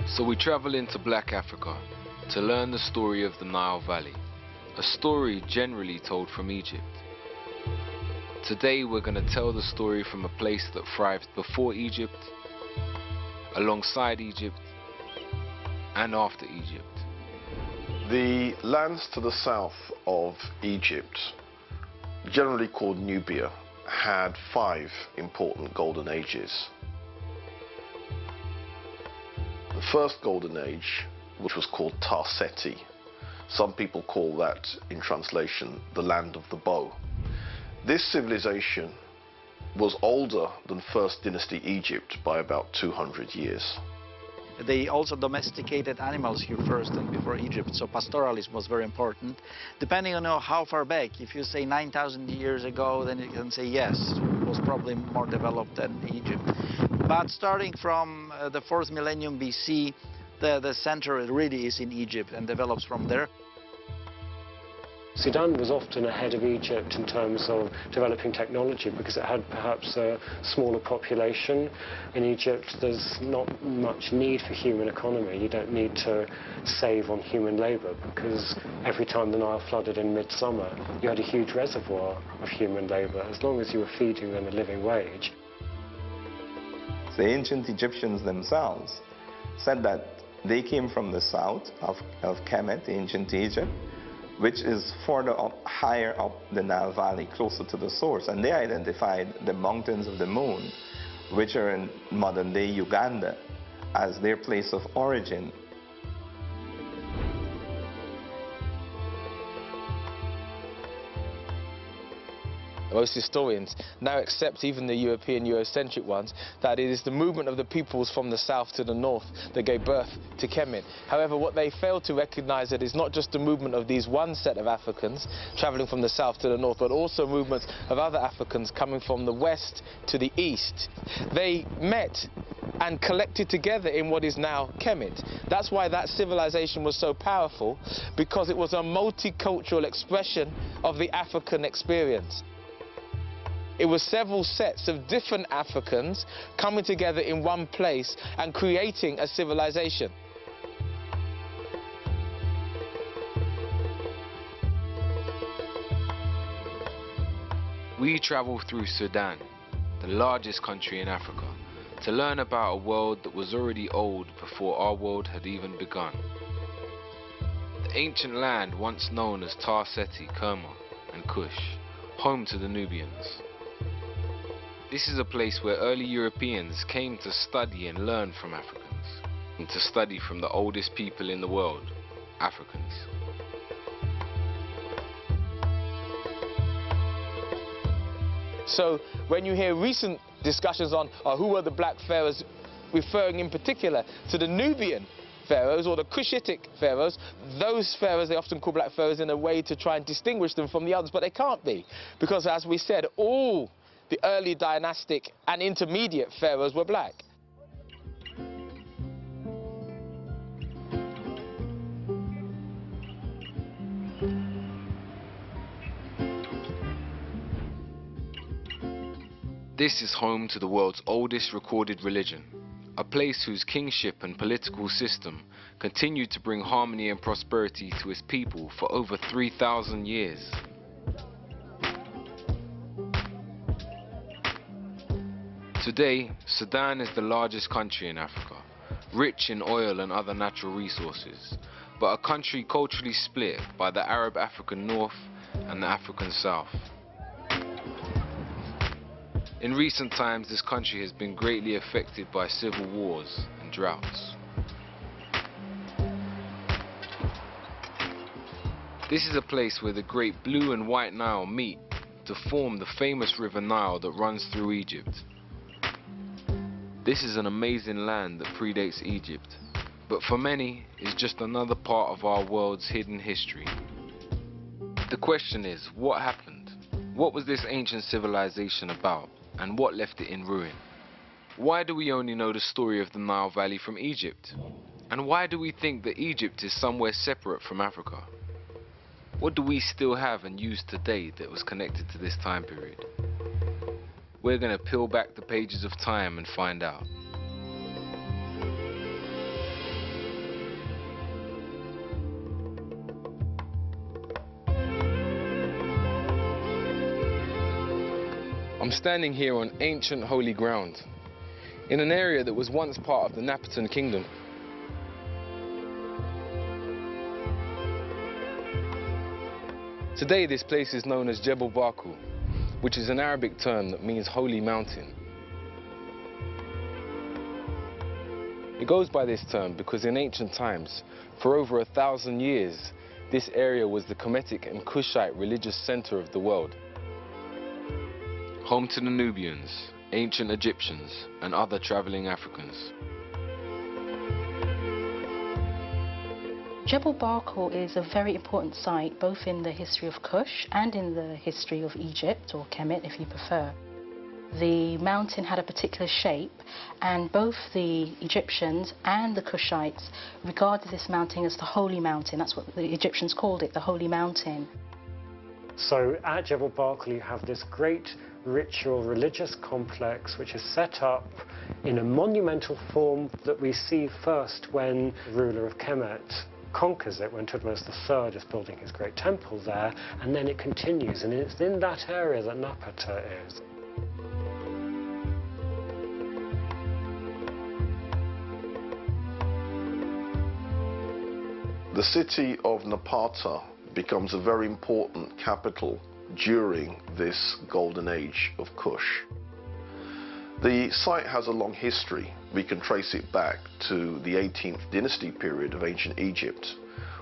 So we travel into Black Africa to learn the story of the Nile Valley, a story generally told from Egypt. Today we're going to tell the story from a place that thrived before Egypt, alongside Egypt, and after Egypt. The lands to the south of Egypt, generally called Nubia, had 5 important golden ages. The first golden age, which was called Tarseti, some people call that, in translation, the land of the bow. This civilization was older than First Dynasty Egypt by about 200 years. They also domesticated animals here first and before Egypt, so pastoralism was very important. Depending on how far back, if you say 9,000 years ago, then you can say yes, it was probably more developed than Egypt. But starting from the 4th millennium BC, the center really is in Egypt and develops from there. Sudan was often ahead of Egypt in terms of developing technology because it had perhaps a smaller population. In Egypt, there's not much need for human economy. You don't need to save on human labor because every time the Nile flooded in midsummer, you had a huge reservoir of human labor as long as you were feeding them a living wage. The ancient Egyptians themselves said that they came from the south of Kemet, ancient Egypt, which is further up, higher up the Nile Valley, closer to the source. And they identified the mountains of the moon, which are in modern-day Uganda, as their place of origin. Most historians now accept, even the European Eurocentric ones, that it is the movement of the peoples from the south to the north that gave birth to Kemet. However, what they fail to recognize that is not just the movement of these one set of Africans traveling from the south to the north, but also movements of other Africans coming from the west to the east. They met and collected together in what is now Kemet. That's why that civilization was so powerful, because it was a multicultural expression of the African experience. It was several sets of different Africans coming together in one place and creating a civilization. We travel through Sudan, the largest country in Africa, to learn about a world that was already old before our world had even begun. The ancient land once known as Tarseti, Kerma, and Cush, home to the Nubians. This is a place where early Europeans came to study and learn from Africans, and to study from the oldest people in the world, Africans. So when you hear recent discussions on who were the black pharaohs, referring in particular to the Nubian pharaohs or the Cushitic pharaohs, those pharaohs they often call black pharaohs in a way to try and distinguish them from the others, but they can't be, because as we said, all the early dynastic and intermediate pharaohs were black. This is home to the world's oldest recorded religion, a place whose kingship and political system continued to bring harmony and prosperity to its people for over 3,000 years. Today, Sudan is the largest country in Africa, rich in oil and other natural resources, but a country culturally split by the Arab African North and the African South. In recent times, this country has been greatly affected by civil wars and droughts. This is a place where the great Blue and White Nile meet to form the famous River Nile that runs through Egypt. This is an amazing land that predates Egypt, but for many is just another part of our world's hidden history. The question is, what happened? What was this ancient civilization about, and what left it in ruin? Why do we only know the story of the Nile Valley from Egypt? And why do we think that Egypt is somewhere separate from Africa? What do we still have and use today that was connected to this time period? We're going to peel back the pages of time and find out. I'm standing here on ancient holy ground, in an area that was once part of the Napatan kingdom. Today this place is known as Jebel Barkal, which is an Arabic term that means holy mountain. It goes by this term because in ancient times, for over 1,000 years, this area was the Kemetic and Kushite religious center of the world. Home to the Nubians, ancient Egyptians, and other traveling Africans. Jebel Barkal is a very important site both in the history of Kush and in the history of Egypt, or Kemet if you prefer. The mountain had a particular shape, and both the Egyptians and the Kushites regarded this mountain as the holy mountain. That's what the Egyptians called it, the holy mountain. So at Jebel Barkal you have this great ritual religious complex which is set up in a monumental form that we see first when the ruler of Kemet conquers it, when Thutmose III is building his great temple there, and then it continues, and it's in that area that Napata is. The city of Napata becomes a very important capital during this golden age of Kush. The site has a long history. We can trace it back to the 18th dynasty period of ancient Egypt,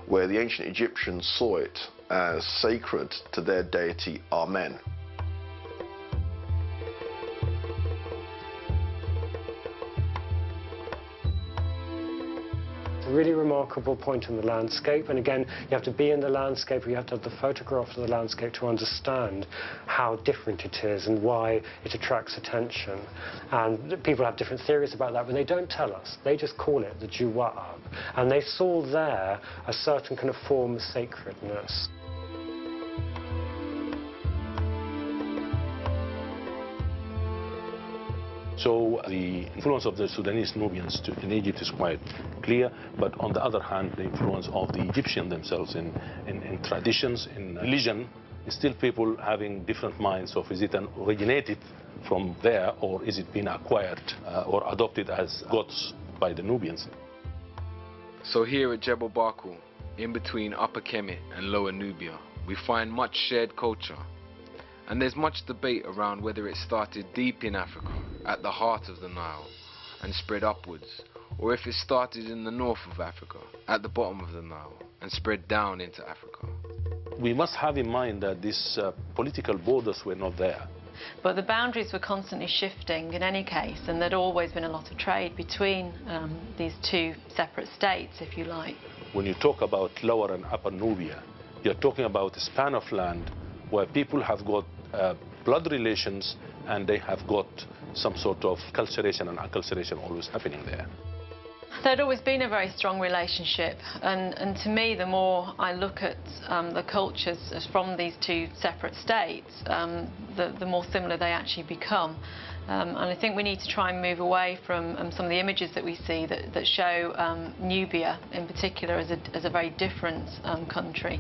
where the ancient Egyptians saw it as sacred to their deity Amen. Really remarkable point in the landscape, and again you have to be in the landscape, you have to have the photograph of the landscape to understand how different it is and why it attracts attention. And people have different theories about that, but they don't tell us. They just call it the Juwa'ab, and they saw there a certain kind of form of sacredness. So the influence of the Sudanese Nubians in Egypt is quite clear, but on the other hand, the influence of the Egyptians themselves in traditions, in religion, is still people having different minds of is it originated from there or is it been acquired or adopted as gods by the Nubians. So here at Jebel Barkal, in between Upper Kemet and Lower Nubia, we find much shared culture. And there's much debate around whether it started deep in Africa, at the heart of the Nile, and spread upwards, or if it started in the north of Africa, at the bottom of the Nile, and spread down into Africa. We must have in mind that these political borders were not there. But the boundaries were constantly shifting in any case, and there'd always been a lot of trade between these two separate states, if you like. When you talk about Lower and Upper Nubia, you're talking about a span of land where people have got blood relations and they have got some sort of culturation and acculturation always happening there. There'd always been a very strong relationship, and to me, the more I look at the cultures from these two separate states, the more similar they actually become. And I think we need to try and move away from some of the images that we see that show Nubia in particular as a very different country.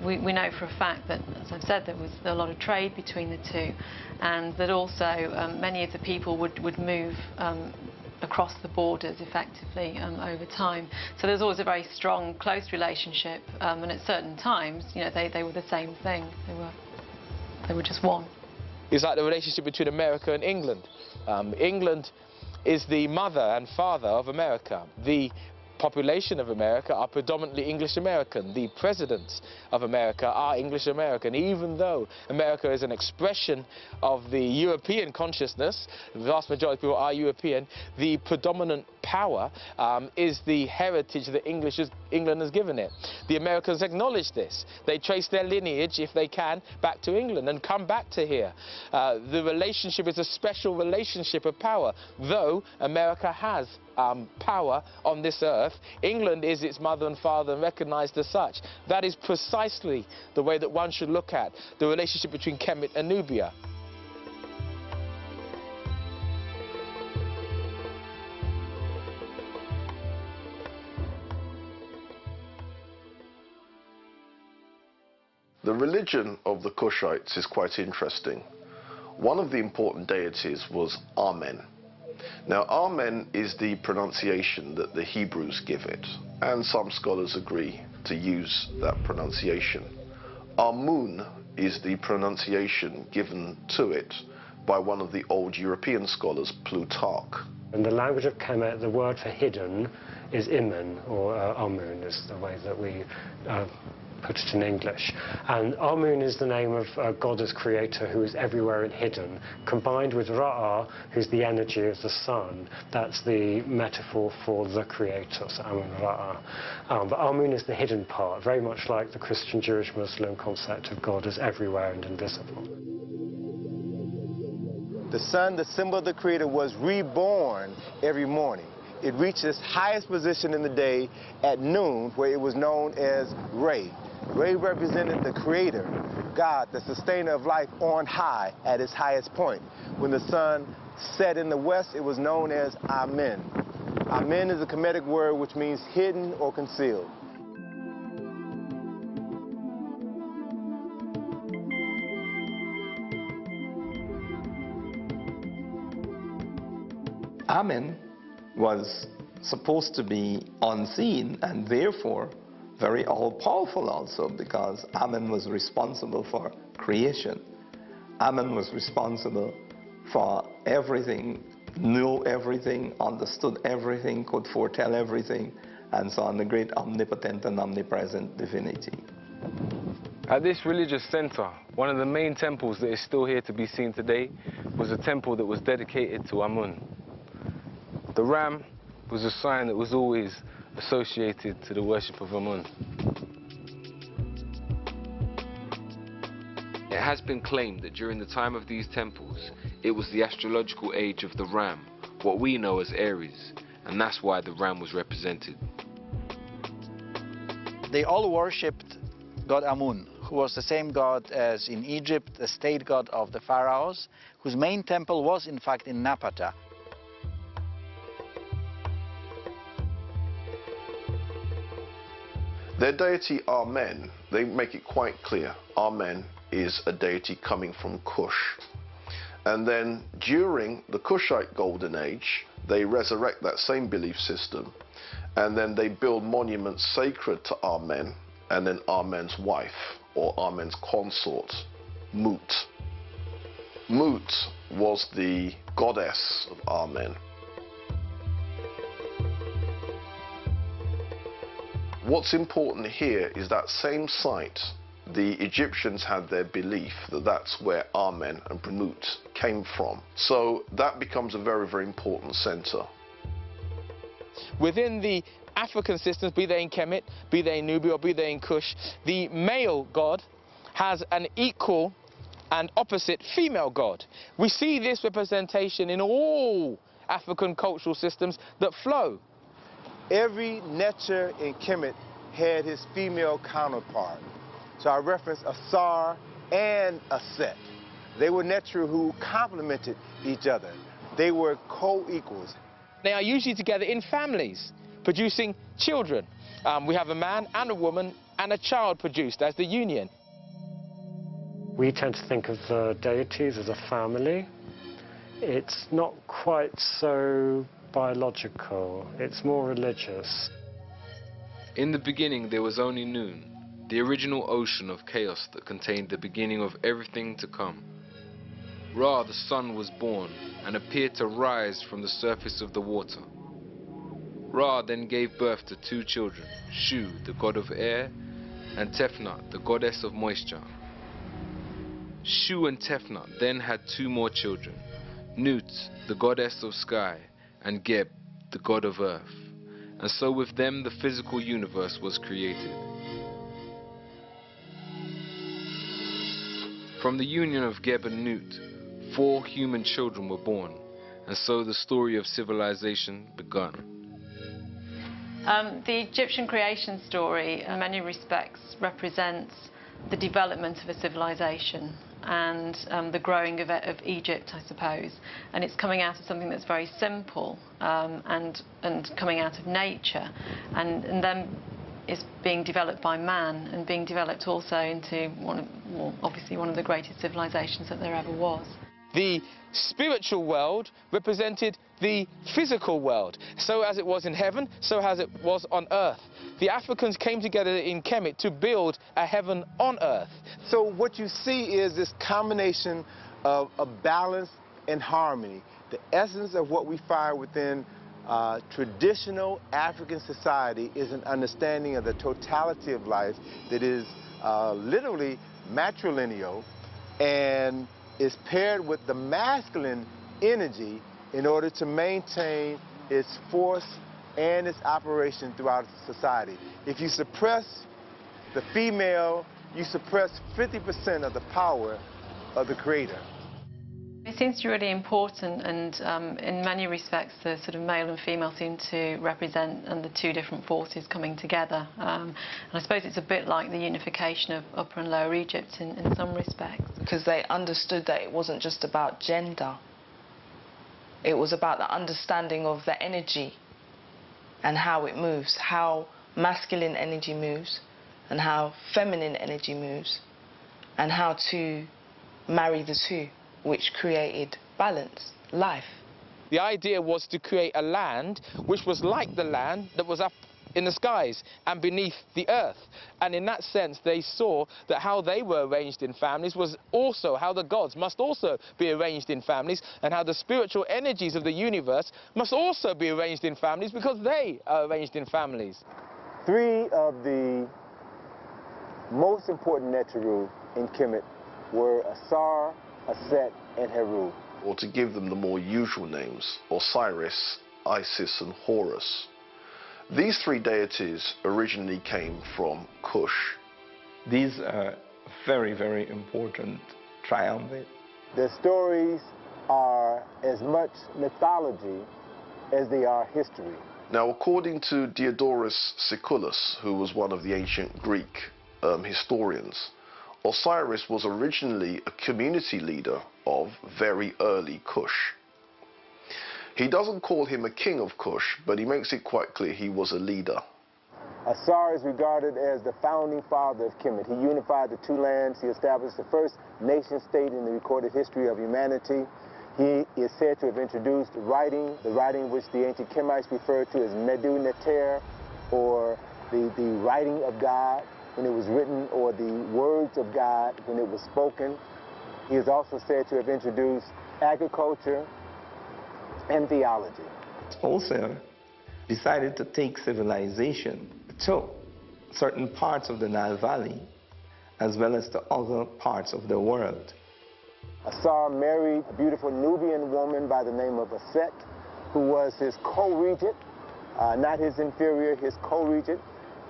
We know for a fact that, as I've said, there was a lot of trade between the two, and that also many of the people would move across the borders effectively over time. So there's always a very strong, close relationship, and at certain times, you know, they were the same thing. They were just one. It's like the relationship between America and England. England is the mother and father of America. The population of America are predominantly English American. The presidents of America are English American. Even though America is an expression of the European consciousness, the vast majority of people are European, the predominant power is the heritage that England has given it. The Americans acknowledge this. They trace their lineage, if they can, back to England and come back to here. The relationship is a special relationship of power. Though America has power on this earth, England is its mother and father and recognized as such. That is precisely the way that one should look at the relationship between Kemet and Nubia. The religion of the Kushites is quite interesting. One of the important deities was Amen. Now, Amen is the pronunciation that the Hebrews give it, and some scholars agree to use that pronunciation. Amun is the pronunciation given to it by one of the old European scholars, Plutarch. In the language of Kemet, the word for hidden is Imen, or Amun is the way that we put it in English. And Amun is the name of a goddess creator who is everywhere and hidden, combined with Ra'ah, who's the energy of the sun. That's the metaphor for the creator, so Amun Ra'ah. But Amun is the hidden part, very much like the Christian, Jewish, Muslim concept of God as everywhere and invisible. The sun, the symbol of the creator, was reborn every morning. It reached its highest position in the day at noon, where it was known as Re. Re represented the creator, God, the sustainer of life on high at its highest point. When the sun set in the west, it was known as Amen. Amen is a Kemetic word which means hidden or concealed. Amen was supposed to be unseen and therefore very all-powerful also, because Amen was responsible for creation. Amen was responsible for everything, knew everything, understood everything, could foretell everything, and so on, the great omnipotent and omnipresent divinity. At this religious center, one of the main temples that is still here to be seen today was a temple that was dedicated to Amun. The ram was a sign that was always associated to the worship of Amun. It has been claimed that during the time of these temples, it was the astrological age of the ram, what we know as Aries, and that's why the ram was represented. They all worshipped god Amun, who was the same god as in Egypt, the state god of the pharaohs, whose main temple was in fact in Napata. Their deity Amen, they make it quite clear. Amen is a deity coming from Kush. And then during the Kushite Golden Age, they resurrect that same belief system, and then they build monuments sacred to Amen, and then Amen's wife, or Amen's consort, Mut. Mut was the goddess of Amen. What's important here is that same site, the Egyptians had their belief that that's where Amen and Mut came from. So that becomes a very, very important center. Within the African systems, be they in Kemet, be they in Nubia, or be they in Kush, the male god has an equal and opposite female god. We see this representation in all African cultural systems that flow. Every Netcher in Kemet had his female counterpart. So I reference Asar and Aset. They were Netcher who complemented each other. They were co-equals. They are usually together in families, producing children. We have a man and a woman and a child produced as the union. We tend to think of the deities as a family. It's not quite so biological, it's more religious. In the beginning there was only noon, the original ocean of chaos that contained the beginning of everything to come. Ra, the sun, was born and appeared to rise from the surface of the water. Ra then gave birth to two children, Shu, the god of air, and Tefnut, the goddess of moisture. Shu and Tefnut then had two more children, Nut, the goddess of sky, and Geb, the god of earth. And so with them the physical universe was created. From the union of Geb and Nut, 4 human children were born, and so the story of civilization began. The Egyptian creation story, in many respects, represents the development of a civilization and the growing of Egypt, I suppose. And it's coming out of something that's very simple and coming out of nature, and then it's being developed by man and being developed also into obviously one of the greatest civilizations that there ever was. the spiritual world represented the physical world. So as it was in heaven, so as it was on earth. The Africans came together in Kemet to build a heaven on earth. So what you see is this combination of balance and harmony. The essence of what we find within traditional African society is an understanding of the totality of life that is literally matrilineal and is paired with the masculine energy in order to maintain its force and its operation throughout society. If you suppress the female, you suppress 50% of the power of the creator. It seems to be really important, and in many respects the sort of male and female seem to represent the two different forces coming together. And I suppose it's a bit like the unification of Upper and Lower Egypt in some respects. Because they understood that it wasn't just about gender. It was about the understanding of the energy and how it moves, how masculine energy moves and how feminine energy moves, and how to marry the two, which created balance, life. The idea was to create a land which was like the land that was up in the skies and beneath the earth. And in that sense, they saw that how they were arranged in families was also how the gods must also be arranged in families, and how the spiritual energies of the universe must also be arranged in families because they are arranged in families. Three of the most important Neteru in Kemet were Asar, Aset, and Heru. Or to give them the more usual names, Osiris, Isis, and Horus. These three deities originally came from Cush. These are very, very important triumvirate. Their stories are as much mythology as they are history. Now, according to Diodorus Siculus, who was one of the ancient Greek historians, Osiris was originally a community leader of very early Kush. He doesn't call him a king of Kush, but he makes it quite clear he was a leader. Asar is regarded as the founding father of Kemet. He unified the two lands. He established the first nation-state in the recorded history of humanity. He is said to have introduced writing, the writing which the ancient Kemites referred to as Medu Neter, or the writing of God when it was written, or the words of God when it was spoken. He is also said to have introduced agriculture and theology. Also decided to take civilization to certain parts of the Nile Valley as well as to other parts of the world. Asar married a beautiful Nubian woman by the name of Aset, who was his co-regent, not his inferior, his co-regent.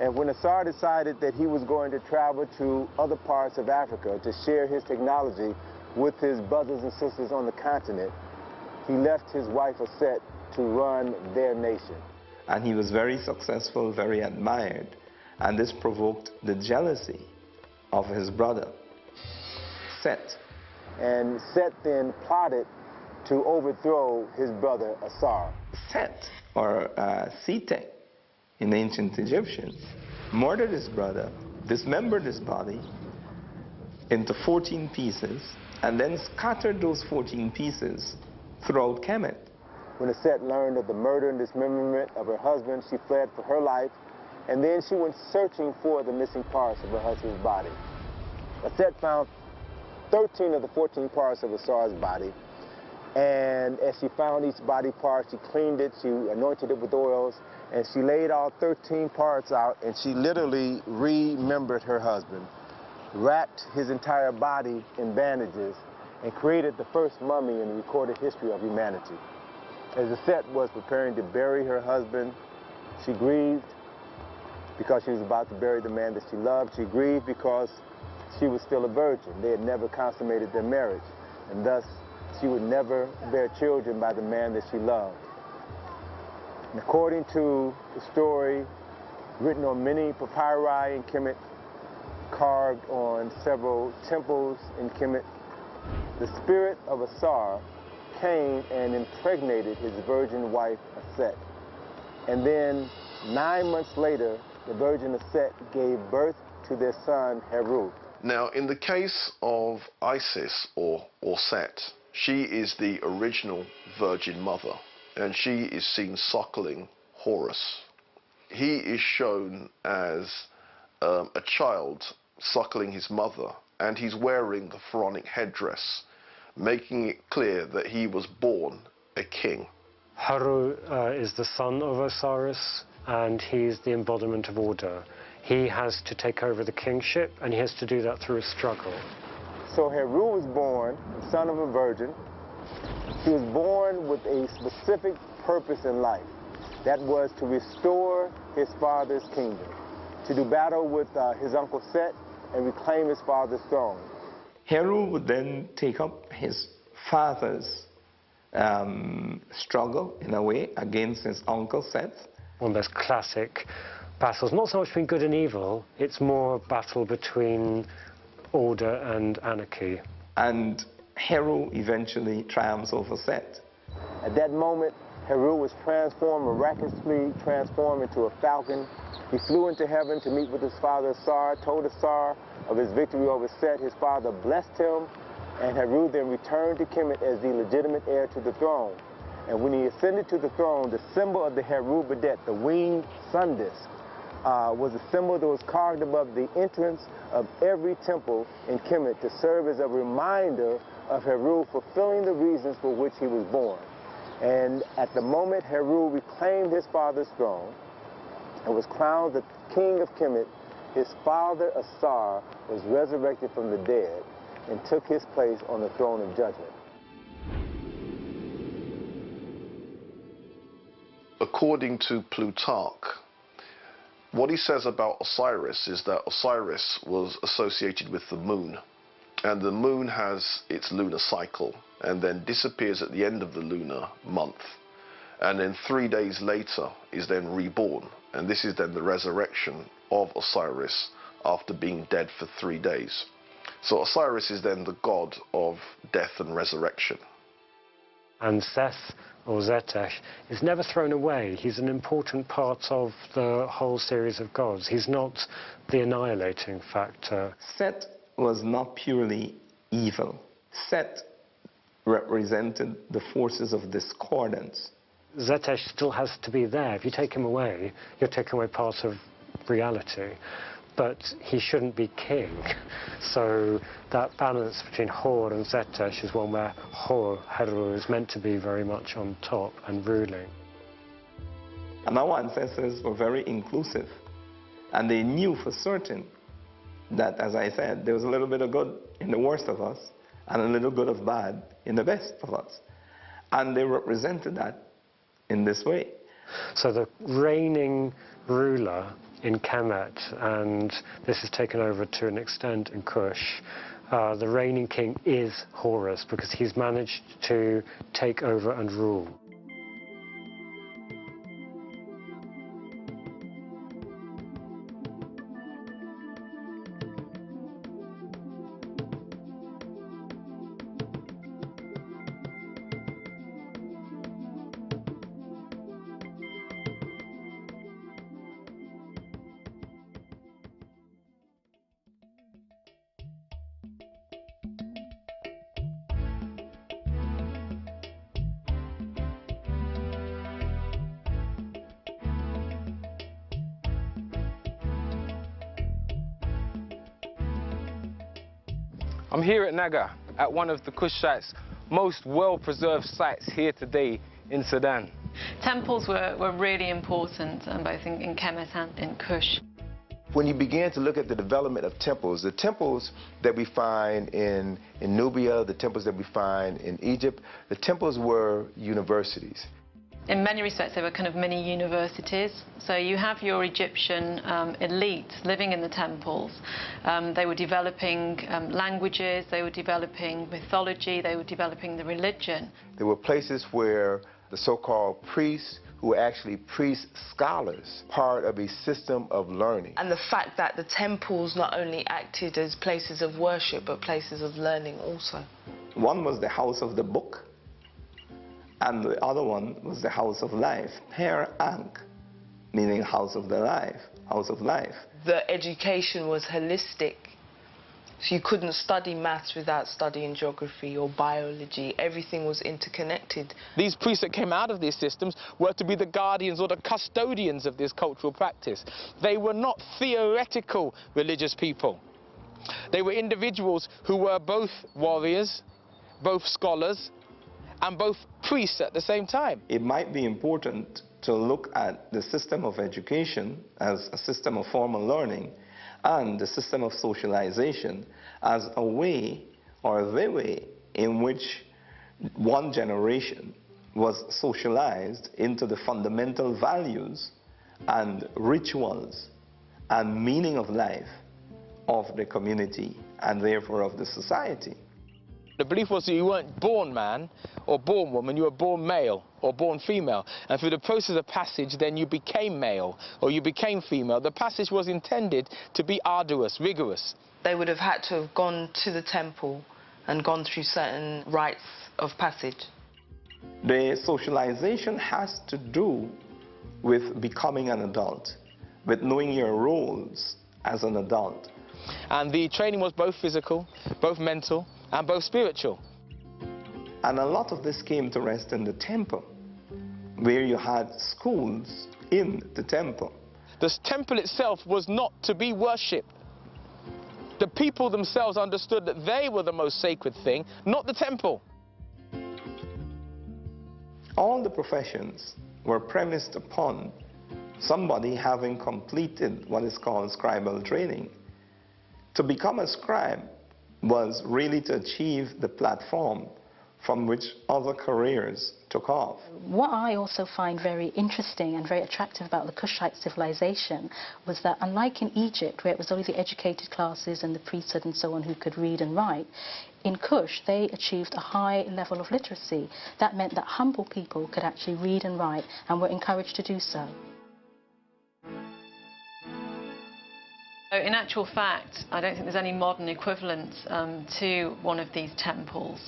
And when Asar decided that he was going to travel to other parts of Africa to share his technology with his brothers and sisters on the continent, he left his wife Aset to run their nation. And he was very successful, very admired, and this provoked the jealousy of his brother, Set. And Set then plotted to overthrow his brother Asar. Set, or Sete in ancient Egyptians, murdered his brother, dismembered his body into 14 pieces, and then scattered those 14 pieces throughout Kemet. When Aset learned of the murder and dismemberment of her husband, she fled for her life, and then she went searching for the missing parts of her husband's body. Aset found 13 of the 14 parts of Asar's body, and as she found each body part, she cleaned it, she anointed it with oils, and she laid all 13 parts out, and she literally remembered her husband, wrapped his entire body in bandages, and created the first mummy in the recorded history of humanity. As Aset was preparing to bury her husband, she grieved because she was about to bury the man that she loved. She grieved because she was still a virgin. They had never consummated their marriage, and thus she would never bear children by the man that she loved. And according to the story written on many papyri in Kemet, carved on several temples in Kemet, the spirit of Asar came and impregnated his virgin wife Aset. And then 9 months later, the virgin Aset gave birth to their son Heru. Now, in the case of Isis or Set, She is the original Virgin Mother, and she is seen suckling Horus. He is shown as a child suckling his mother, and he's wearing the pharaonic headdress, making it clear that he was born a king. Haru is the son of Osiris, and he's the embodiment of order. He has to take over the kingship, and he has to do that through a struggle. So Heru was born, the son of a virgin. He was born with a specific purpose in life. That was to restore his father's kingdom, to do battle with his uncle Set and reclaim his father's throne. Heru would then take up his father's struggle, in a way, against his uncle Seth. One of those classic battles, not so much between good and evil, it's more a battle between order and anarchy. And Heru eventually triumphs over Seth. At that moment, Heru was transformed, miraculously transformed into a falcon. He flew into heaven to meet with his father Asar, told Asar of his victory over Set. His father blessed him, and Heru then returned to Kemet as the legitimate heir to the throne. And when he ascended to the throne, the symbol of the Heru Badet, the winged sun disk, was a symbol that was carved above the entrance of every temple in Kemet to serve as a reminder of Heru fulfilling the reasons for which he was born. And at the moment Heru reclaimed his father's throne and was crowned the king of Kemet, his father Asar was resurrected from the dead and took his place on the throne of judgment. According to Plutarch, what he says about Osiris is that Osiris was associated with the moon, and the moon has its lunar cycle and then disappears at the end of the lunar month, and then 3 days later is then reborn, and this is then the resurrection of Osiris after being dead for 3 days. So Osiris is then the god of death and resurrection. And Seth, or Zetesh, is never thrown away. He's an important part of the whole series of gods. He's not the annihilating factor. Set was not purely evil. Set represented the forces of discordance. Zetesh still has to be there. If you take him away, you're taking away part of reality. But he shouldn't be king. So that balance between Hor and Zetesh is one where Hor, Heru, is meant to be very much on top and ruling. And our ancestors were very inclusive. And they knew for certain that, as I said, there was a little bit of good in the worst of us and a little bit of bad in the best of us. And they represented that in this way. So the reigning ruler in Kemet, and this is taken over to an extent in Kush, the reigning king is Horus, because he's managed to take over and rule. I'm here at Naga, at one of the Kushites' most well-preserved sites here today in Sudan. Temples were really important, both in Kemet and in Kush. When you begin to look at the development of temples, the temples that we find in Nubia, the temples that we find in Egypt, the temples were universities. In many respects, they were kind of mini universities. So you have your Egyptian elite living in the temples. They were developing languages, they were developing mythology, they were developing the religion. There were places where the so-called priests, who were actually priest scholars, part of a system of learning. And the fact that the temples not only acted as places of worship, but places of learning also. One was the house of the book, and the other one was the house of life, Her Ankh, meaning house of the life, house of life. The education was holistic, So you couldn't study maths without studying geography or biology. Everything was interconnected. These priests that came out of these systems were to be the guardians or the custodians of this cultural practice. They were not theoretical religious people. They were individuals who were both warriors, both scholars, and both priests at the same time. It might be important to look at the system of education as a system of formal learning and the system of socialization as a way or the way in which one generation was socialized into the fundamental values and rituals and meaning of life of the community and therefore of the society. The belief was that you weren't born man or born woman, you were born male or born female. And through the process of passage, then you became male or you became female. The passage was intended to be arduous, rigorous. They would have had to have gone to the temple and gone through certain rites of passage. The socialization has to do with becoming an adult, with knowing your roles as an adult. And the training was both physical, both mental, and both spiritual. And a lot of this came to rest in the temple, where you had schools in the temple. The temple itself was not to be worshipped. The people themselves understood that they were the most sacred thing, not the temple. All the professions were premised upon somebody having completed what is called scribal training. To become a scribe was really to achieve the platform from which other careers took off. What I also find very interesting and very attractive about the Kushite civilization was that, unlike in Egypt, where it was only the educated classes and the priesthood and so on who could read and write, in Kush they achieved a high level of literacy. That meant that humble people could actually read and write and were encouraged to do so. In actual fact, I don't think there's any modern equivalent to one of these temples.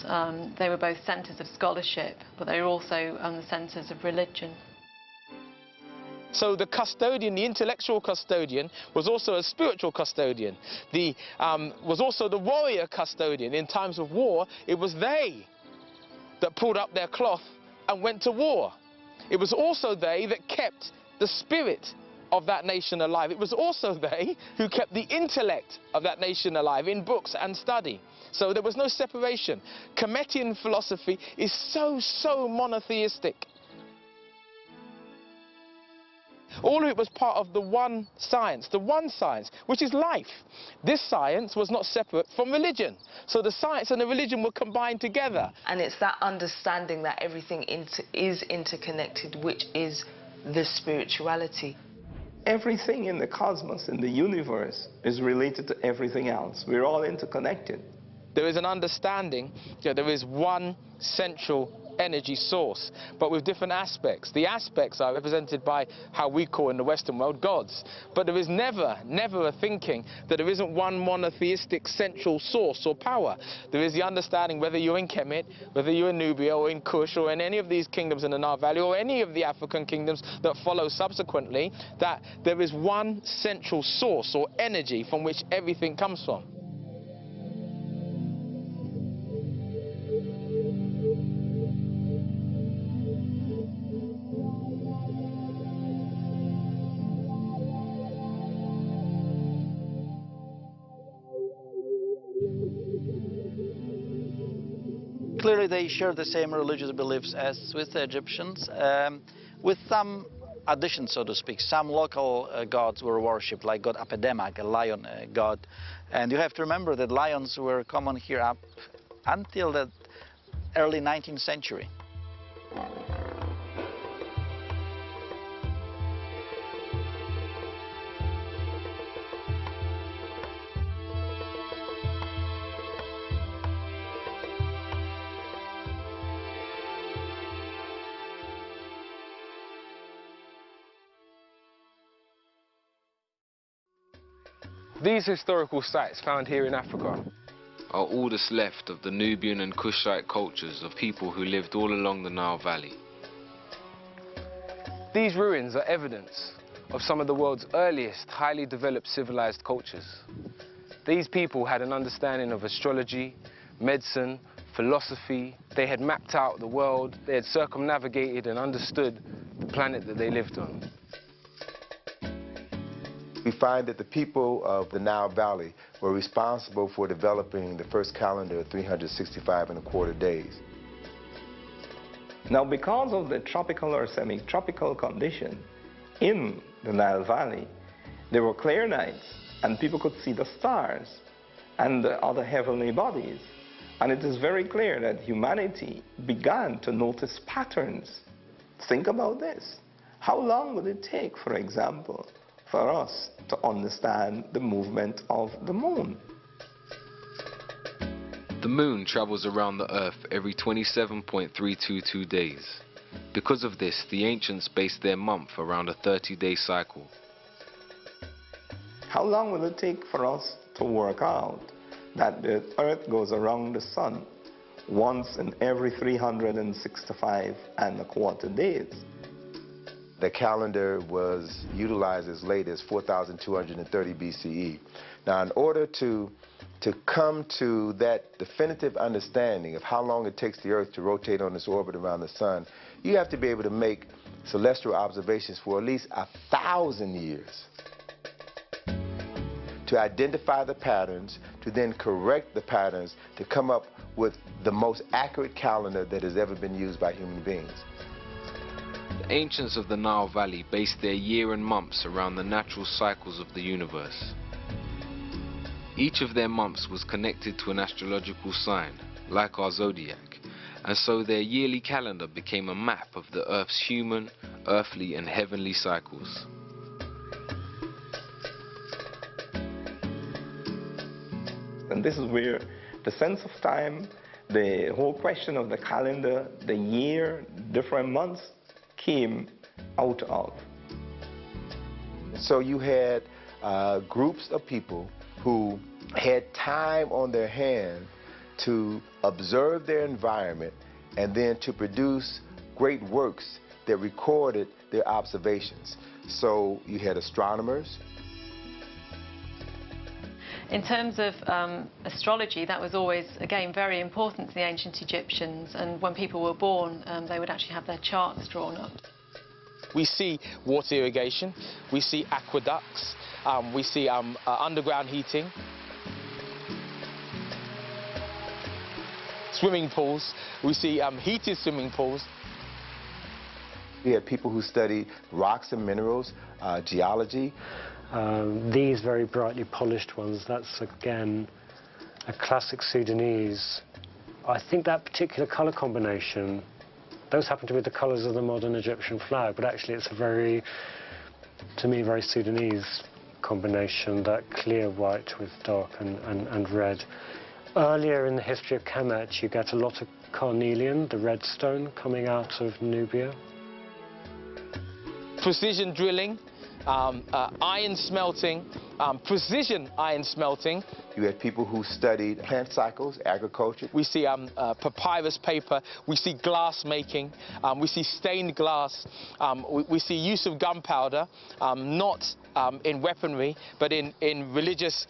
They were both centres of scholarship, but they were also the centres of religion. So the custodian, the intellectual custodian, was also a spiritual custodian. Was also the warrior custodian. In times of war, it was they that pulled up their cloth and went to war. It was also they that kept the spirit of that nation alive. It was also they who kept the intellect of that nation alive in books and study. So there was no separation. Kemetian philosophy is so monotheistic. All of it was part of the one science, which is life. This science was not separate from religion. So the science and the religion were combined together. And it's that understanding that everything is interconnected, which is the spirituality. Everything in the cosmos, in the universe, is related to everything else. We're all interconnected. There is an understanding that there is one central energy source, but with different aspects. The aspects are represented by how we call in the Western world gods. But there is never a thinking that there isn't one monotheistic central source or power. There is the understanding, whether you're in Kemet, whether you're in Nubia or in Cush or in any of these kingdoms in the Nile Valley or any of the African kingdoms that follow subsequently, that there is one central source or energy from which everything comes from. Clearly they share the same religious beliefs as with the Egyptians, with some additions, so to speak. Some local gods were worshipped, like god Apedemak, a lion god. And you have to remember that lions were common here up until the early 19th century. These historical sites found here in Africa are all that's left of the Nubian and Kushite cultures of people who lived all along the Nile Valley. These ruins are evidence of some of the world's earliest highly developed civilized cultures. These people had an understanding of astrology, medicine, philosophy. They had mapped out the world. They had circumnavigated and understood the planet that they lived on. We find that the people of the Nile Valley were responsible for developing the first calendar of 365.25 days. Now, because of the tropical or semi-tropical condition in the Nile Valley, there were clear nights and people could see the stars and the other heavenly bodies. And it is very clear that humanity began to notice patterns. Think about this. How long would it take, for example, for us to understand the movement of the moon? The moon travels around the Earth every 27.322 days. Because of this, the ancients based their month around a 30-day cycle. How long will it take for us to work out that the Earth goes around the sun once in every 365.25 days? The calendar was utilized as late as 4,230 BCE. Now, in order to come to that definitive understanding of how long it takes the Earth to rotate on its orbit around the sun, you have to be able to make celestial observations for at least 1,000 years to identify the patterns, to then correct the patterns, to come up with the most accurate calendar that has ever been used by human beings. The ancients of the Nile Valley based their year and months around the natural cycles of the universe. Each of their months was connected to an astrological sign, like our zodiac, and so their yearly calendar became a map of the Earth's human, earthly and heavenly cycles. And this is where the sense of time, the whole question of the calendar, the year, different months came out of. So you had groups of people who had time on their hand to observe their environment and then to produce great works that recorded their observations. So you had astronomers. In terms of astrology, that was always, again, very important to the ancient Egyptians, and when people were born, they would actually have their charts drawn up. We see water irrigation, we see aqueducts, we see underground heating, swimming pools, we see heated swimming pools. We had people who studied rocks and minerals, geology. These very brightly polished ones, that's again a classic Sudanese. I think that particular colour combination, those happen to be the colours of the modern Egyptian flag, but actually it's a very, to me, very Sudanese combination, that clear white with dark and red. Earlier in the history of Kemet, you get a lot of carnelian, the red stone, coming out of Nubia. Precision drilling, iron smelting, precision iron smelting. You had people who studied plant cycles, agriculture. We see papyrus paper, we see glass making, we see stained glass, we see use of gunpowder, not in weaponry, but in religious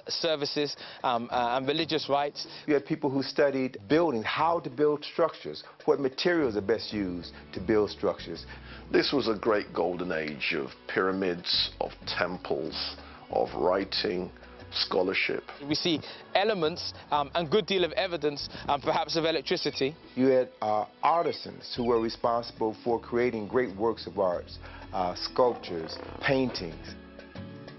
services and religious rites. You had people who studied building, how to build structures, what materials are best used to build structures. This was a great golden age of pyramids, of temples, of writing, scholarship. We see elements and a good deal of evidence, perhaps of electricity. You had artisans who were responsible for creating great works of arts, sculptures, paintings.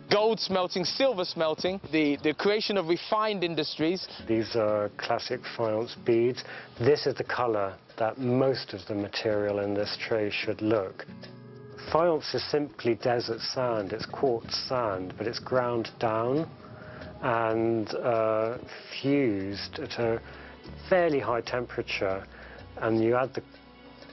Gold smelting, silver smelting, the creation of refined industries. These are classic faience beads. This is the colour that most of the material in this tray should look. Faience is simply desert sand, it's quartz sand, but it's ground down and fused at a fairly high temperature, and you add the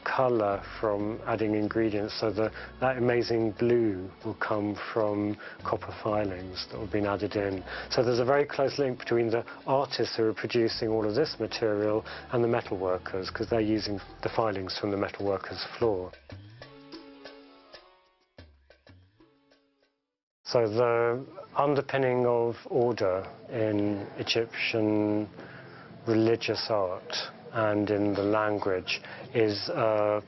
colour from adding ingredients, so that amazing blue will come from copper filings that have been added in. So there's a very close link between the artists who are producing all of this material and the metal workers, because they're using the filings from the metal workers' floor. So the underpinning of order in Egyptian religious art and in the language is a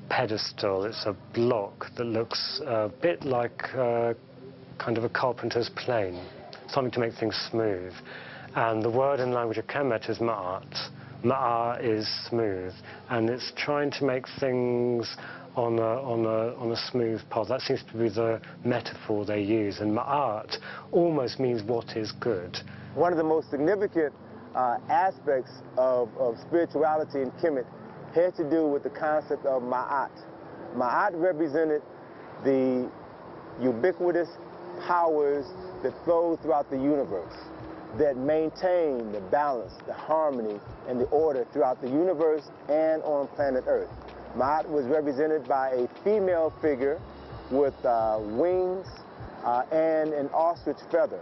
pedestal. It's a block that looks a bit like kind of a carpenter's plane, something to make things smooth. And the word in the language of Kemet is ma'at. Ma'a is smooth, and it's trying to make things on a smooth path. That seems to be the metaphor they use, and ma'at almost means what is good. One of the most significant aspects of spirituality in Kemet had to do with the concept of ma'at. Ma'at represented the ubiquitous powers that flow throughout the universe, that maintain the balance, the harmony, and the order throughout the universe and on planet Earth. Ma'at was represented by a female figure with wings and an ostrich feather.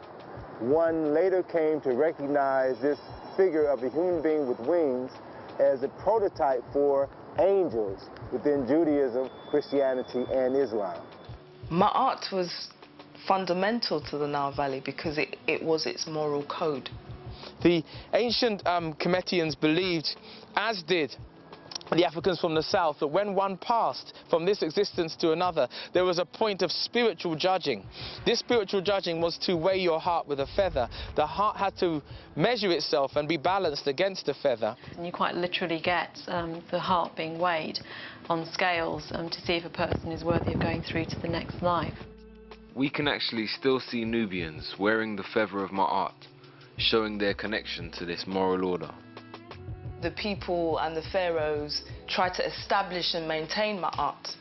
One later came to recognize this figure of a human being with wings as a prototype for angels within Judaism, Christianity, and Islam. Ma'at was fundamental to the Nile Valley because it was its moral code. The ancient Kemetians believed, as did the Africans from the south, that when one passed from this existence to another, there was a point of spiritual judging. This spiritual judging was to weigh your heart with a feather. The heart had to measure itself and be balanced against the feather. And you quite literally get the heart being weighed on scales to see if a person is worthy of going through to the next life. We can actually still see Nubians wearing the feather of Ma'at, showing their connection to this moral order. The people and the pharaohs tried to establish and maintain Ma'at.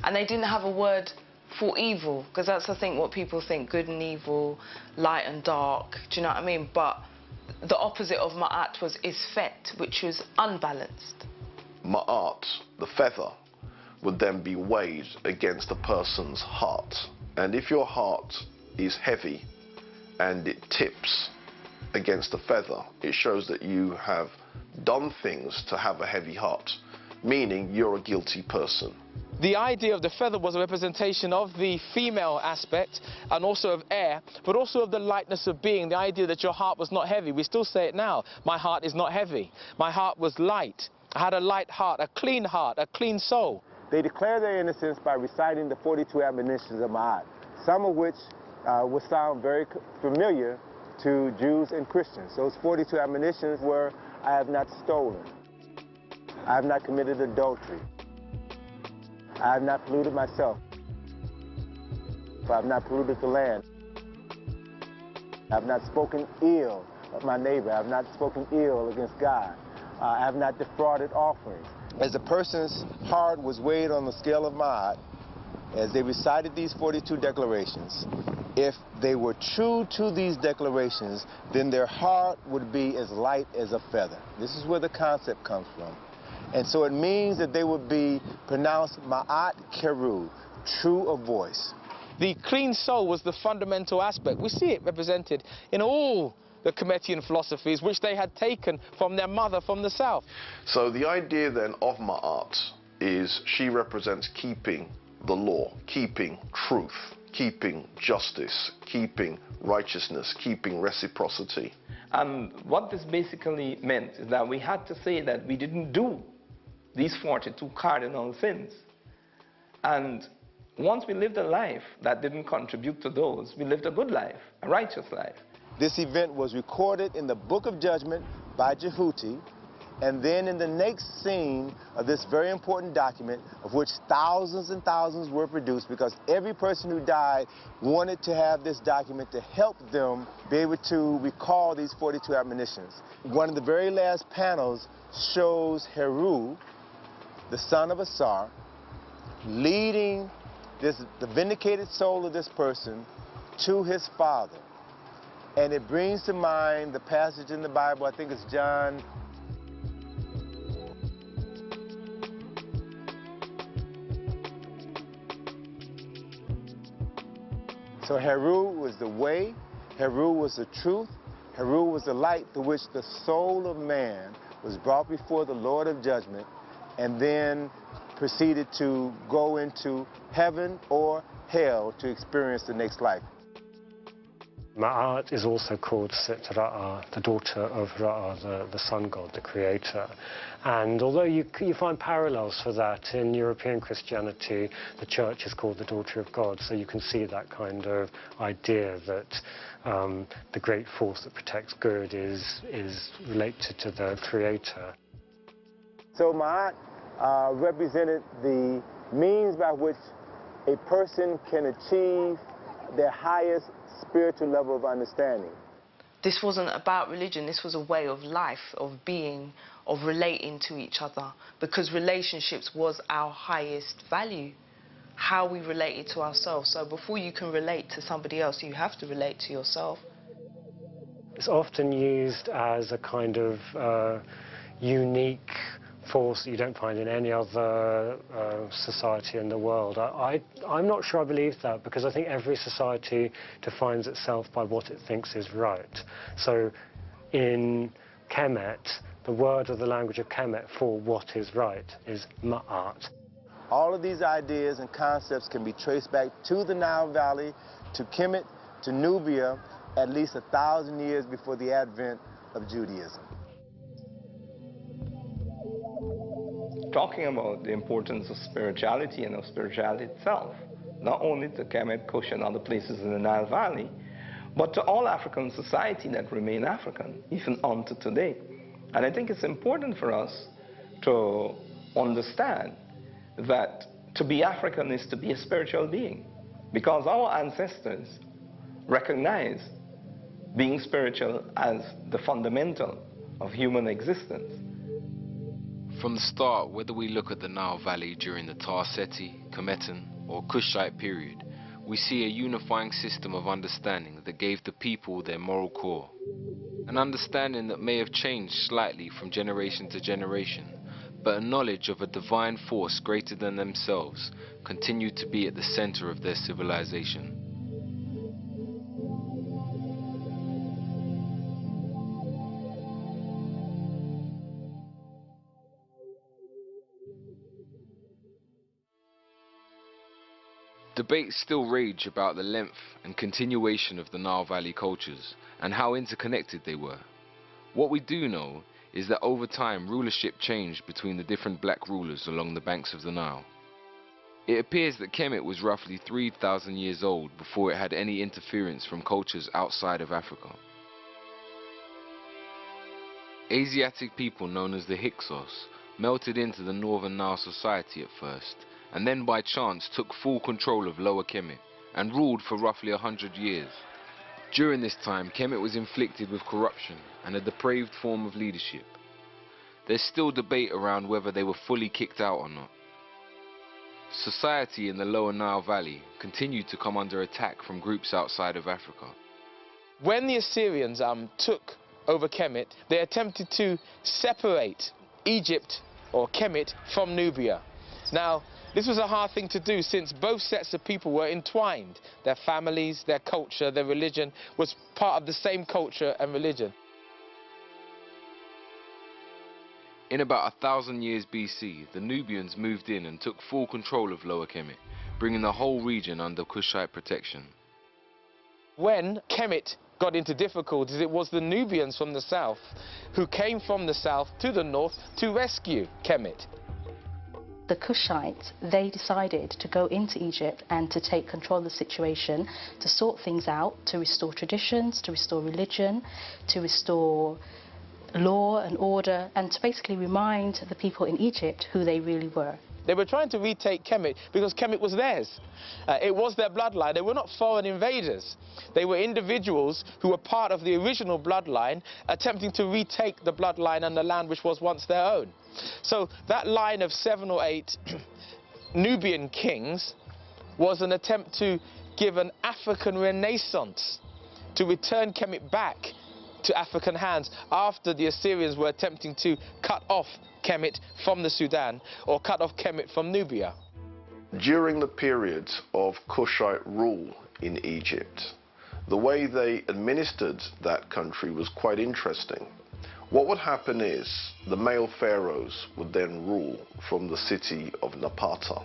And they didn't have a word for evil, because that's, I think, what people think, good and evil, light and dark, do you know what I mean? But the opposite of Ma'at was Isfet, which was unbalanced. Ma'at, the feather, would then be weighed against a person's heart. And if your heart is heavy and it tips against the feather, it shows that you have done things to have a heavy heart, meaning you're a guilty person. The idea of the feather was a representation of the female aspect and also of air, but also of the lightness of being, the idea that your heart was not heavy. We still say it now. My heart is not heavy. My heart was light. I had a light heart, a clean soul. They declare their innocence by reciting the 42 admonitions of Ma'at, some of which would sound very familiar to Jews and Christians. Those 42 admonitions were, I have not stolen, I have not committed adultery, I have not polluted myself, I have not polluted the land, I have not spoken ill of my neighbor, I have not spoken ill against God, I have not defrauded offerings. As a person's heart was weighed on the scale of Ma'at, as they recited these 42 declarations, if they were true to these declarations, then their heart would be as light as a feather. This is where the concept comes from. And so it means that they would be pronounced Ma'at Keru, true of voice. The clean soul was the fundamental aspect. We see it represented in all the Kemetian philosophies, which they had taken from their mother from the south. So the idea then of Ma'at is she represents keeping the law, keeping truth, keeping justice, keeping righteousness, keeping reciprocity. And what this basically meant is that we had to say that we didn't do these 42 cardinal sins. And once we lived a life that didn't contribute to those, we lived a good life, a righteous life. This event was recorded in the Book of Judgment by Jehuti, and then in the next scene of this very important document, of which thousands and thousands were produced, because every person who died wanted to have this document to help them be able to recall these 42 admonitions. One of the very last panels shows Heru, the son of Asar, leading the vindicated soul of this person to his father. And it brings to mind the passage in the Bible, I think it's John. So Heru was the way, Heru was the truth, Heru was the light through which the soul of man was brought before the Lord of judgment and then proceeded to go into heaven or hell to experience the next life. Ma'at is also called Sit Ra'a, the daughter of Ra'a, the sun god, the creator. And although you find parallels for that in European Christianity, the church is called the daughter of God, so you can see that kind of idea that the great force that protects good is related to the creator. So Ma'at represented the means by which a person can achieve their highest spiritual level of understanding. This wasn't about religion, this was a way of life, of being, of relating to each other, because relationships was our highest value, how we related to ourselves. So before you can relate to somebody else, you have to relate to yourself. It's often used as a kind of unique force that you don't find in any other society in the world. I'm not sure I believe that, because I think every society defines itself by what it thinks is right. So in Kemet, the word of the language of Kemet for what is right is Ma'at. All of these ideas and concepts can be traced back to the Nile Valley, to Kemet, to Nubia, at least 1,000 years before the advent of Judaism. Talking about the importance of spirituality and of spirituality itself, not only to Kemet, Cush, and other places in the Nile Valley, but to all African society that remain African, even unto today. And I think it's important for us to understand that to be African is to be a spiritual being, because our ancestors recognized being spiritual as the fundamental of human existence. From the start, whether we look at the Nile Valley during the Tarseti, Kemetan, or Kushite period, we see a unifying system of understanding that gave the people their moral core. An understanding that may have changed slightly from generation to generation, but a knowledge of a divine force greater than themselves continued to be at the center of their civilization. Debates still rage about the length and continuation of the Nile Valley cultures and how interconnected they were. What we do know is that over time rulership changed between the different black rulers along the banks of the Nile. It appears that Kemet was roughly 3,000 years old before it had any interference from cultures outside of Africa. Asiatic people known as the Hyksos melted into the Northern Nile society at first, and then by chance took full control of Lower Kemet and ruled for roughly 100 years. During this time, Kemet was inflicted with corruption and a depraved form of leadership. There's still debate around whether they were fully kicked out or not. Society in the Lower Nile Valley continued to come under attack from groups outside of Africa. When the Assyrians took over Kemet, they attempted to separate Egypt or Kemet from Nubia. Now, this was a hard thing to do since both sets of people were entwined. Their families, their culture, their religion was part of the same culture and religion. In about 1,000 years BC, the Nubians moved in and took full control of Lower Kemet, bringing the whole region under Kushite protection. When Kemet got into difficulties, it was the Nubians from the south who came from the south to the north to rescue Kemet. The Kushites, they decided to go into Egypt and to take control of the situation, to sort things out, to restore traditions, to restore religion, to restore law and order, and to basically remind the people in Egypt who they really were. They were trying to retake Kemet because Kemet was theirs. It was their bloodline. They were not foreign invaders. They were individuals who were part of the original bloodline, attempting to retake the bloodline and the land which was once their own. So that line of 7 or 8 Nubian kings was an attempt to give an African renaissance, to return Kemet back to African hands after the Assyrians were attempting to cut off Kemet from the Sudan or cut off Kemet from Nubia. During the periods of Kushite rule in Egypt, the way they administered that country was quite interesting. What would happen is the male pharaohs would then rule from the city of Napata.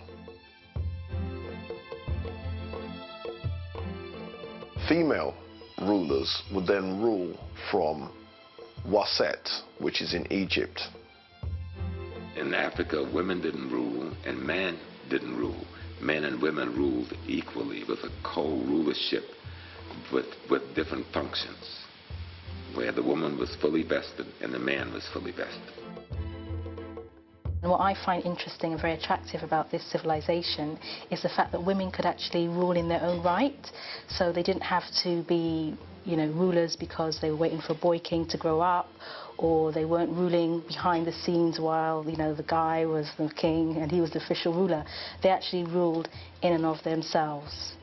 Female rulers would then rule from Waset, which is in Egypt. In Africa, women didn't rule and men didn't rule. Men and women ruled equally with a co-rulership with different functions, where the woman was fully vested and the man was fully vested. And what I find interesting and very attractive about this civilization is the fact that women could actually rule in their own right. So they didn't have to be, rulers because they were waiting for a boy king to grow up, or they weren't ruling behind the scenes while, the guy was the king and he was the official ruler. They actually ruled in and of themselves.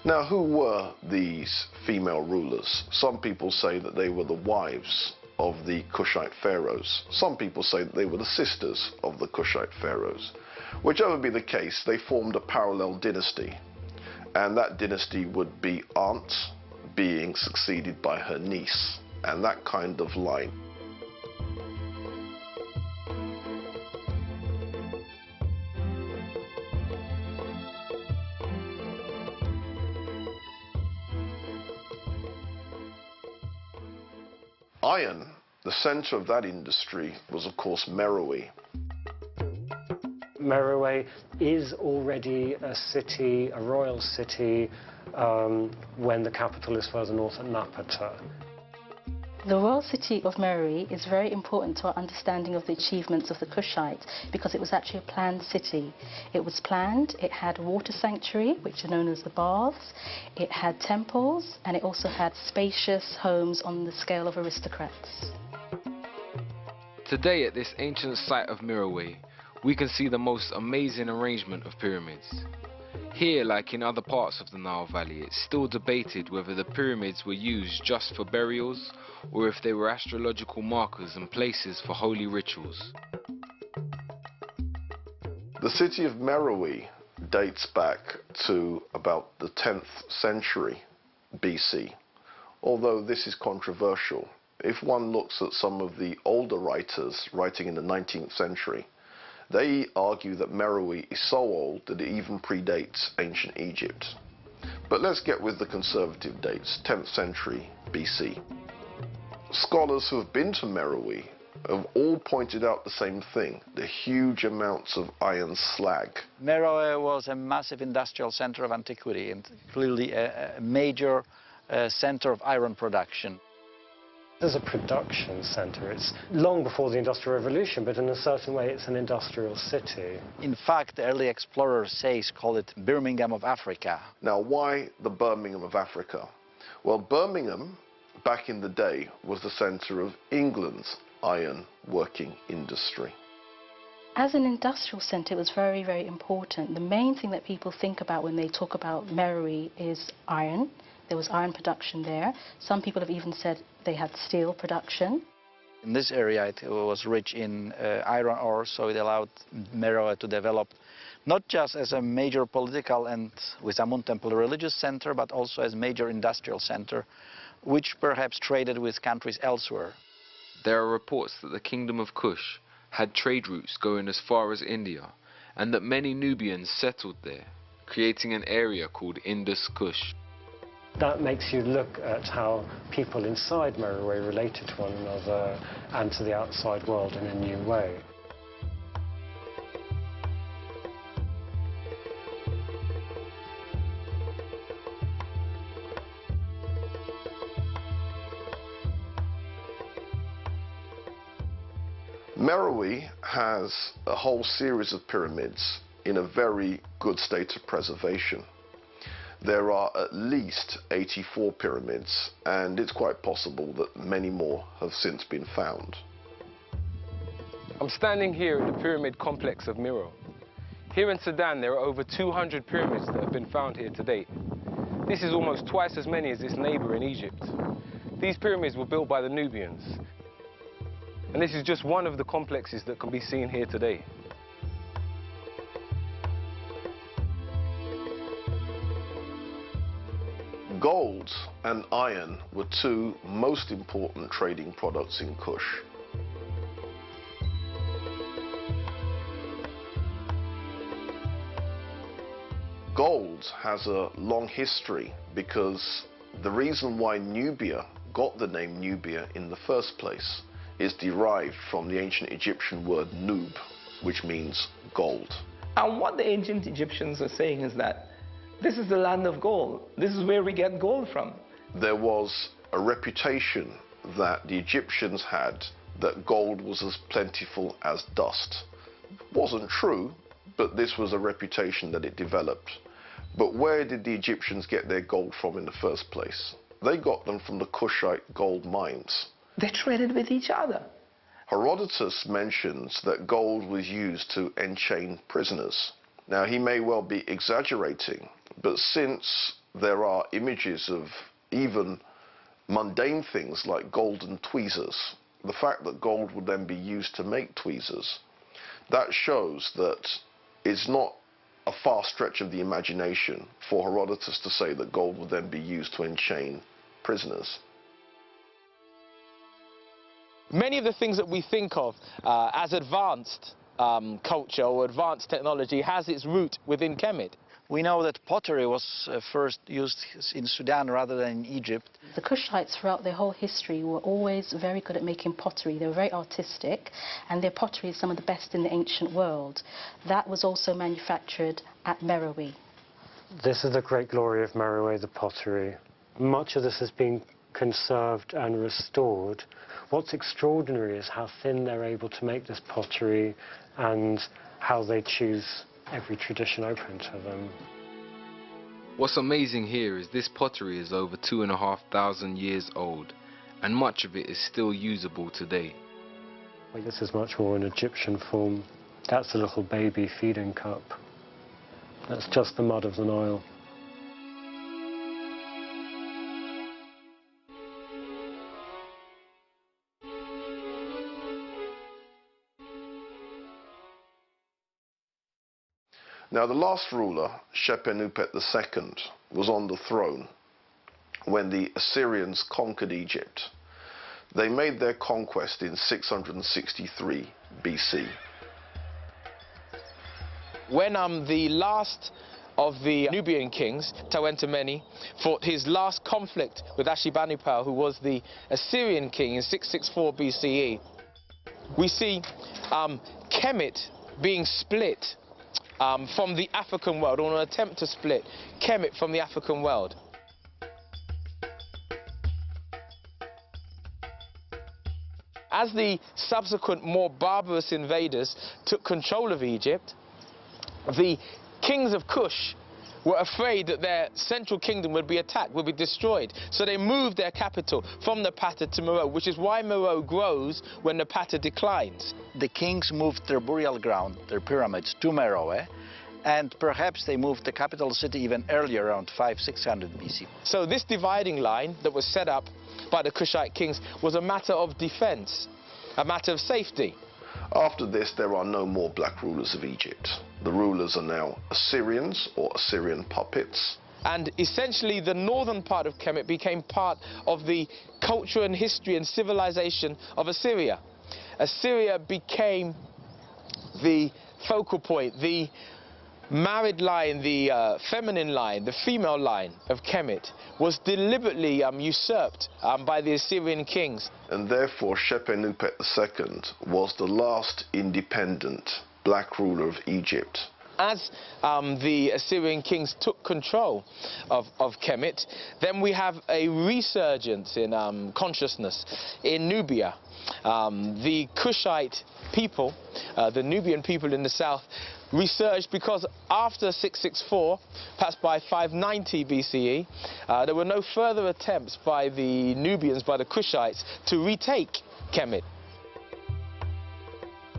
Now, who were these female rulers? Some people say that they were the wives of the Kushite pharaohs. Some people say that they were the sisters of the Kushite pharaohs. Whichever be the case, they formed a parallel dynasty. And that dynasty would be aunt being succeeded by her niece, and that kind of line. Iron, the center of that industry, was of course Meroe. Meroe is already a city, a royal city, when the capital is further north at Napata. The royal city of Meroe is very important to our understanding of the achievements of the Kushites because it was actually a planned city. It was planned, it had a water sanctuary, which are known as the baths, it had temples, and it also had spacious homes on the scale of aristocrats. Today at this ancient site of Meroe, we can see the most amazing arrangement of pyramids. Here, like in other parts of the Nile Valley, it's still debated whether the pyramids were used just for burials or if they were astrological markers and places for holy rituals. The city of Meroe dates back to about the 10th century BC, although this is controversial. If one looks at some of the older writers writing in the 19th century, they argue that Meroe is so old that it even predates ancient Egypt. But let's get with the conservative dates, 10th century BC. Scholars who have been to Meroe have all pointed out the same thing, the huge amounts of iron slag. Meroe was a massive industrial center of antiquity and clearly a major center of iron production. As a production center, it's long before the Industrial Revolution, but in a certain way it's an industrial city. In fact, the early explorers call it Birmingham of Africa. Now, why the Birmingham of Africa? Well, Birmingham, back in the day, was the center of England's iron working industry. As an industrial center, it was very, very important. The main thing that people think about when they talk about Meroe is iron. There was iron production there. Some people have even said they had steel production. In this area, it was rich in iron ore, so it allowed Meroe to develop not just as a major political and, with Amun Temple, religious center, but also as a major industrial center, which perhaps traded with countries elsewhere. There are reports that the Kingdom of Kush had trade routes going as far as India, and that many Nubians settled there, creating an area called Indus Kush. That makes you look at how people inside Meroe related to one another and to the outside world in a new way. Meroe has a whole series of pyramids in a very good state of preservation. There are at least 84 pyramids, and it's quite possible that many more have since been found. I'm standing here in the pyramid complex of Meroe. Here in Sudan, there are over 200 pyramids that have been found here to date. This is almost twice as many as its neighbor in Egypt. These pyramids were built by the Nubians. And this is just one of the complexes that can be seen here today. Gold and iron were two most important trading products in Kush. Gold has a long history because the reason why Nubia got the name Nubia in the first place is derived from the ancient Egyptian word nub, which means gold. And what the ancient Egyptians are saying is that this is the land of gold. This is where we get gold from. There was a reputation that the Egyptians had that gold was as plentiful as dust. Wasn't true, but this was a reputation that it developed. But where did the Egyptians get their gold from in the first place? They got them from the Kushite gold mines. They traded with each other. Herodotus mentions that gold was used to enchain prisoners. Now, he may well be exaggerating, but since there are images of even mundane things like golden tweezers, the fact that gold would then be used to make tweezers, that shows that it's not a far stretch of the imagination for Herodotus to say that gold would then be used to enchain prisoners. Many of the things that we think of as advanced culture or advanced technology has its root within Kemet. We know that pottery was first used in Sudan rather than in Egypt. The Kushites throughout their whole history were always very good at making pottery. They were very artistic, and their pottery is some of the best in the ancient world. That was also manufactured at Meroe. This is the great glory of Meroe, the pottery. Much of this has been conserved and restored. What's extraordinary is how thin they're able to make this pottery and how they choose every tradition open to them. What's amazing here is this pottery is over 2,500 years old, and much of it is still usable today. This is much more an Egyptian form. That's a little baby feeding cup. That's just the mud of the Nile. Now, the last ruler, Shepenupet II, was on the throne when the Assyrians conquered Egypt. They made their conquest in 663 BC. When the last of the Nubian kings, Tawentameni, fought his last conflict with Ashurbanipal, who was the Assyrian king in 664 BCE, we see Kemet being split from the African world, or an attempt to split Kemet from the African world. As the subsequent more barbarous invaders took control of Egypt, the kings of Kush were afraid that their central kingdom would be attacked, would be destroyed. So they moved their capital from Napata to Meroe, which is why Meroe grows when Napata declines. The kings moved their burial ground, their pyramids, to Meroe, and perhaps they moved the capital city even earlier, around 500–600 BC. So this dividing line that was set up by the Kushite kings was a matter of defense, a matter of safety. After this, there are no more black rulers of Egypt. The rulers are now Assyrians or Assyrian puppets. And essentially the northern part of Kemet became part of the culture and history and civilization of Assyria. Assyria became the focal point, the married line, the feminine line, the female line of Kemet was deliberately usurped by the Assyrian kings. And therefore Shepenupet II was the last independent black ruler of Egypt. As the Assyrian kings took control of Kemet, then we have a resurgence in consciousness in Nubia. The Kushite people, the Nubian people in the south, resurged because after 664, perhaps by 590 BCE, there were no further attempts by the Nubians, by the Kushites, to retake Kemet.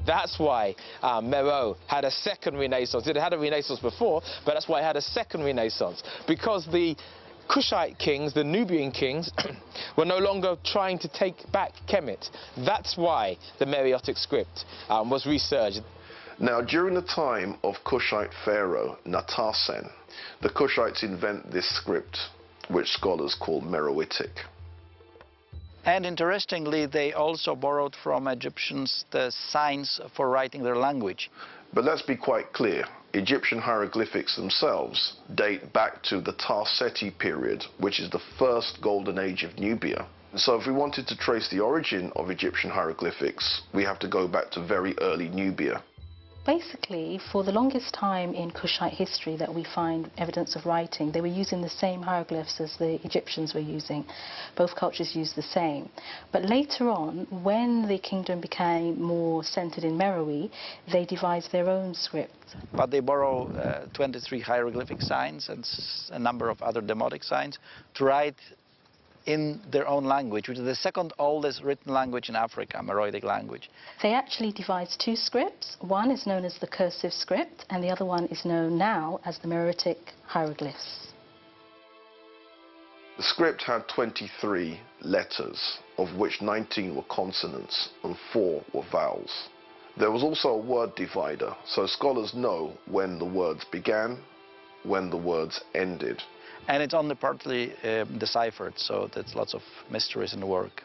That's why Meroe had a second renaissance. It had a renaissance before, but that's why it had a second renaissance, because the Kushite kings, the Nubian kings, were no longer trying to take back Kemet. That's why the Meroitic script was resurged. Now, during the time of Kushite pharaoh Natasen, the Kushites invent this script. which scholars call Meroitic. And interestingly, they also borrowed from Egyptians the signs for writing their language. But let's be quite clear, Egyptian hieroglyphics themselves date back to the Tarseti period, which is the first golden age of Nubia. So if we wanted to trace the origin of Egyptian hieroglyphics, we have to go back to very early Nubia. Basically, for the longest time in Kushite history that we find evidence of writing, they were using the same hieroglyphs as the Egyptians were using. Both cultures used the same. But later on, when the kingdom became more centered in Meroe, they devised their own script. But they borrow 23 hieroglyphic signs and a number of other demotic signs to write in their own language, which is the second oldest written language in Africa, Meroitic language. They actually devised two scripts. One is known as the cursive script, and the other one is known now as the Meroitic hieroglyphs. The script had 23 letters, of which 19 were consonants and 4 were vowels. There was also a word divider, so scholars know when the words began, when the words ended. And it's only partly deciphered, so there's lots of mysteries in the work.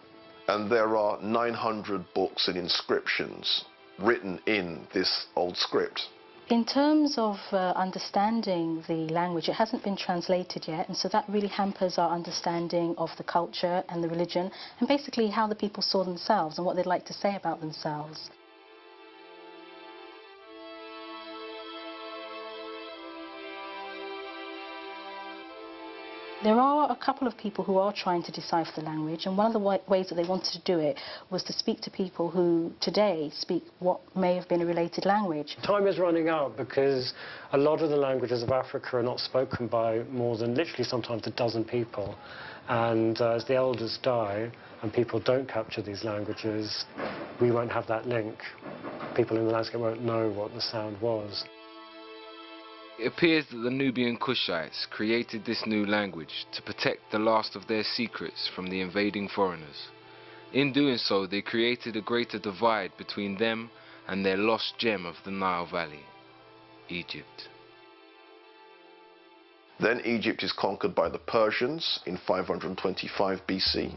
And there are 900 books and inscriptions written in this old script. In terms of understanding the language, it hasn't been translated yet, and so that really hampers our understanding of the culture and the religion, and basically how the people saw themselves and what they'd like to say about themselves. There are a couple of people who are trying to decipher the language, and one of the ways that they wanted to do it was to speak to people who today speak what may have been a related language. Time is running out because a lot of the languages of Africa are not spoken by more than literally sometimes a dozen people. And as the elders die and people don't capture these languages, we won't have that link. People in the landscape won't know what the sound was. It appears that the Nubian Kushites created this new language to protect the last of their secrets from the invading foreigners. In doing so, they created a greater divide between them and their lost gem of the Nile Valley, Egypt. Then Egypt is conquered by the Persians in 525 BC.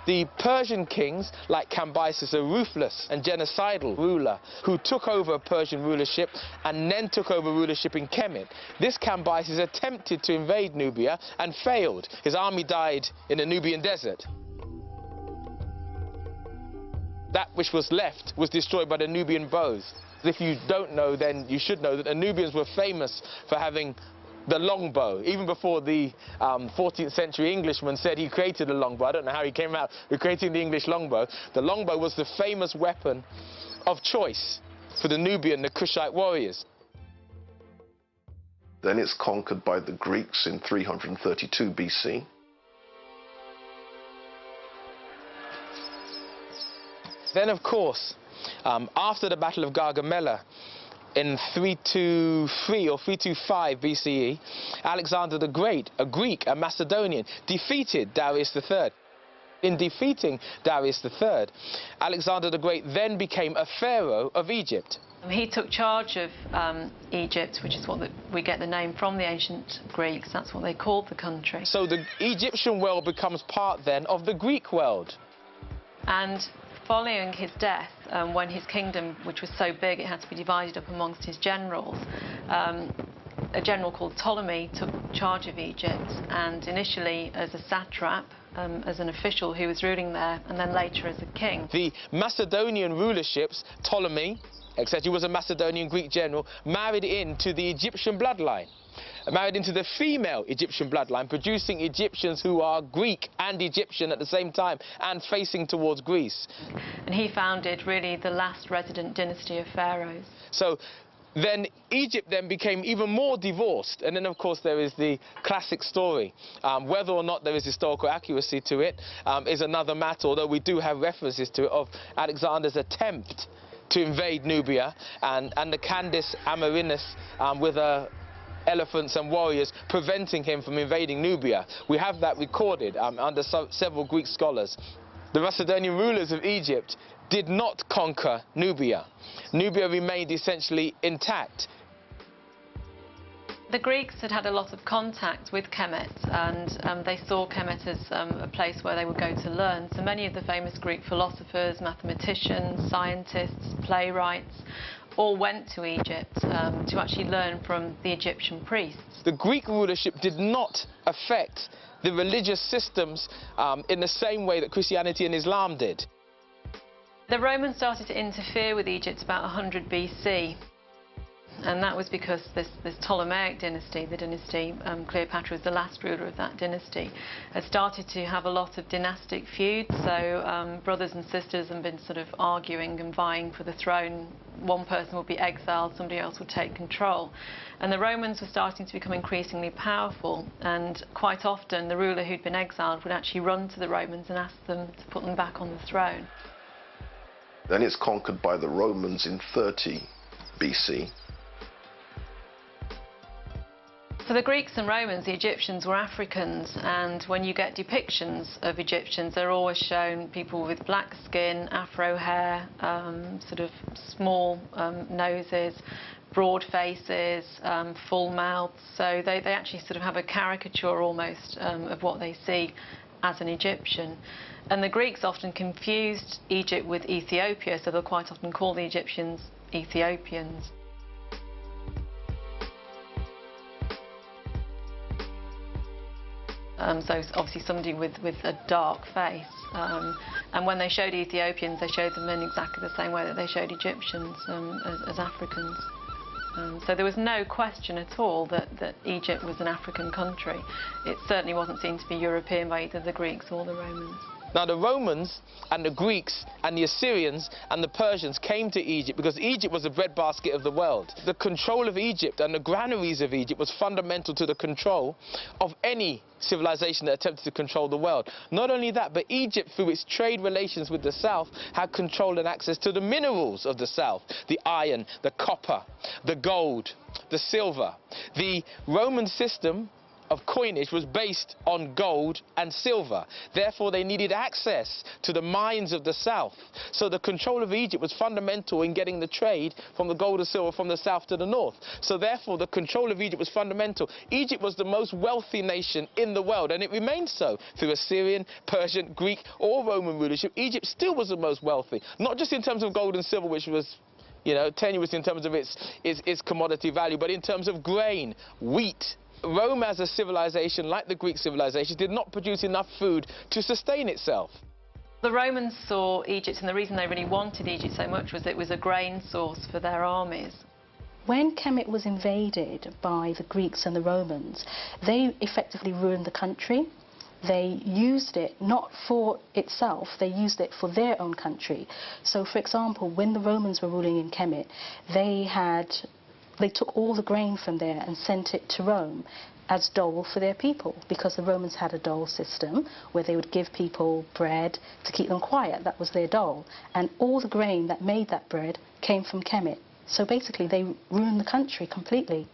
The Persian kings, like Cambyses, a ruthless and genocidal ruler who took over Persian rulership and then took over rulership in Kemet. This Cambyses attempted to invade Nubia and failed. His army died in the Nubian desert. That which was left was destroyed by the Nubian bows. If you don't know, then you should know that the Nubians were famous for having the longbow. Even before the 14th century Englishman said he created the longbow. I don't know how he came out with creating the English longbow. The longbow was the famous weapon of choice for the Nubian, the Kushite warriors. Then it's conquered by the Greeks in 332 BC. Then, of course, after the Battle of Gargamella, in 323 or 325 BCE, Alexander the Great, a Greek, a Macedonian, defeated Darius III. In defeating Darius III, Alexander the Great then became a pharaoh of Egypt. He took charge of Egypt, which is what we get the name from the ancient Greeks. That's what they called the country. So the Egyptian world becomes part then of the Greek world. And following his death, when his kingdom, which was so big it had to be divided up amongst his generals, a general called Ptolemy took charge of Egypt, and initially as a satrap, as an official who was ruling there, and then later as a king. The Macedonian rulerships, Ptolemy, etc., who was a Macedonian Greek general, married into the Egyptian bloodline. Married into the female Egyptian bloodline, producing Egyptians who are Greek and Egyptian at the same time and facing towards Greece. And he founded really the last resident dynasty of pharaohs. So then Egypt then became even more divorced, and then of course there is the classic story. Whether or not there is historical accuracy to it is another matter, although we do have references to it of Alexander's attempt to invade Nubia and the Candace Amerinus with elephants and warriors preventing him from invading Nubia. We have that recorded under several Greek scholars. The Macedonian rulers of Egypt did not conquer Nubia. Nubia remained essentially intact. The Greeks had had a lot of contact with Kemet, and they saw Kemet as a place where they would go to learn. So many of the famous Greek philosophers, mathematicians, scientists, playwrights all went to Egypt to actually learn from the Egyptian priests. The Greek rulership did not affect the religious systems in the same way that Christianity and Islam did. The Romans started to interfere with Egypt about 100 BC. And that was because this Ptolemaic dynasty, the dynasty Cleopatra was the last ruler of that dynasty, had started to have a lot of dynastic feuds. So brothers and sisters had been sort of arguing and vying for the throne. One person would be exiled, somebody else would take control. And the Romans were starting to become increasingly powerful, and quite often the ruler who'd been exiled would actually run to the Romans and ask them to put them back on the throne. Then it's conquered by the Romans in 30 BC. For the Greeks and Romans, the Egyptians were Africans, and when you get depictions of Egyptians, they're always shown people with black skin, afro hair, sort of small noses, broad faces, full mouths. So they actually sort of have a caricature almost of what they see as an Egyptian. And the Greeks often confused Egypt with Ethiopia, so they'll quite often call the Egyptians Ethiopians. So obviously somebody with a dark face. And when they showed Ethiopians, they showed them in exactly the same way that they showed Egyptians as Africans. So there was no question at all that Egypt was an African country. It certainly wasn't seen to be European by either the Greeks or the Romans. Now the Romans and the Greeks and the Assyrians and the Persians came to Egypt because Egypt was the breadbasket of the world. The control of Egypt and the granaries of Egypt was fundamental to the control of any civilization that attempted to control the world. Not only that, but Egypt, through its trade relations with the south, had control and access to the minerals of the south. The iron, the copper, the gold, the silver. The Roman system of coinage was based on gold and silver. Therefore, they needed access to the mines of the south. So the control of Egypt was fundamental in getting the trade from the gold and silver from the south to the north. So therefore, the control of Egypt was fundamental. Egypt was the most wealthy nation in the world, and it remained so through Assyrian, Persian, Greek, or Roman rulership. Egypt still was the most wealthy, not just in terms of gold and silver, which was, you know, tenuous in terms of its commodity value, but in terms of grain, wheat. Rome as a civilization, like the Greek civilization, did not produce enough food to sustain itself. The Romans saw Egypt, and the reason they really wanted Egypt so much was it was a grain source for their armies. When Kemet was invaded by the Greeks and the Romans, they effectively ruined the country. They used it not for itself, they used it for their own country. So, for example, when the Romans were ruling in Kemet, they took all the grain from there and sent it to Rome as dole for their people, because the Romans had a dole system where they would give people bread to keep them quiet. That was their dole. And all the grain that made that bread came from Kemet. So basically they ruined the country completely.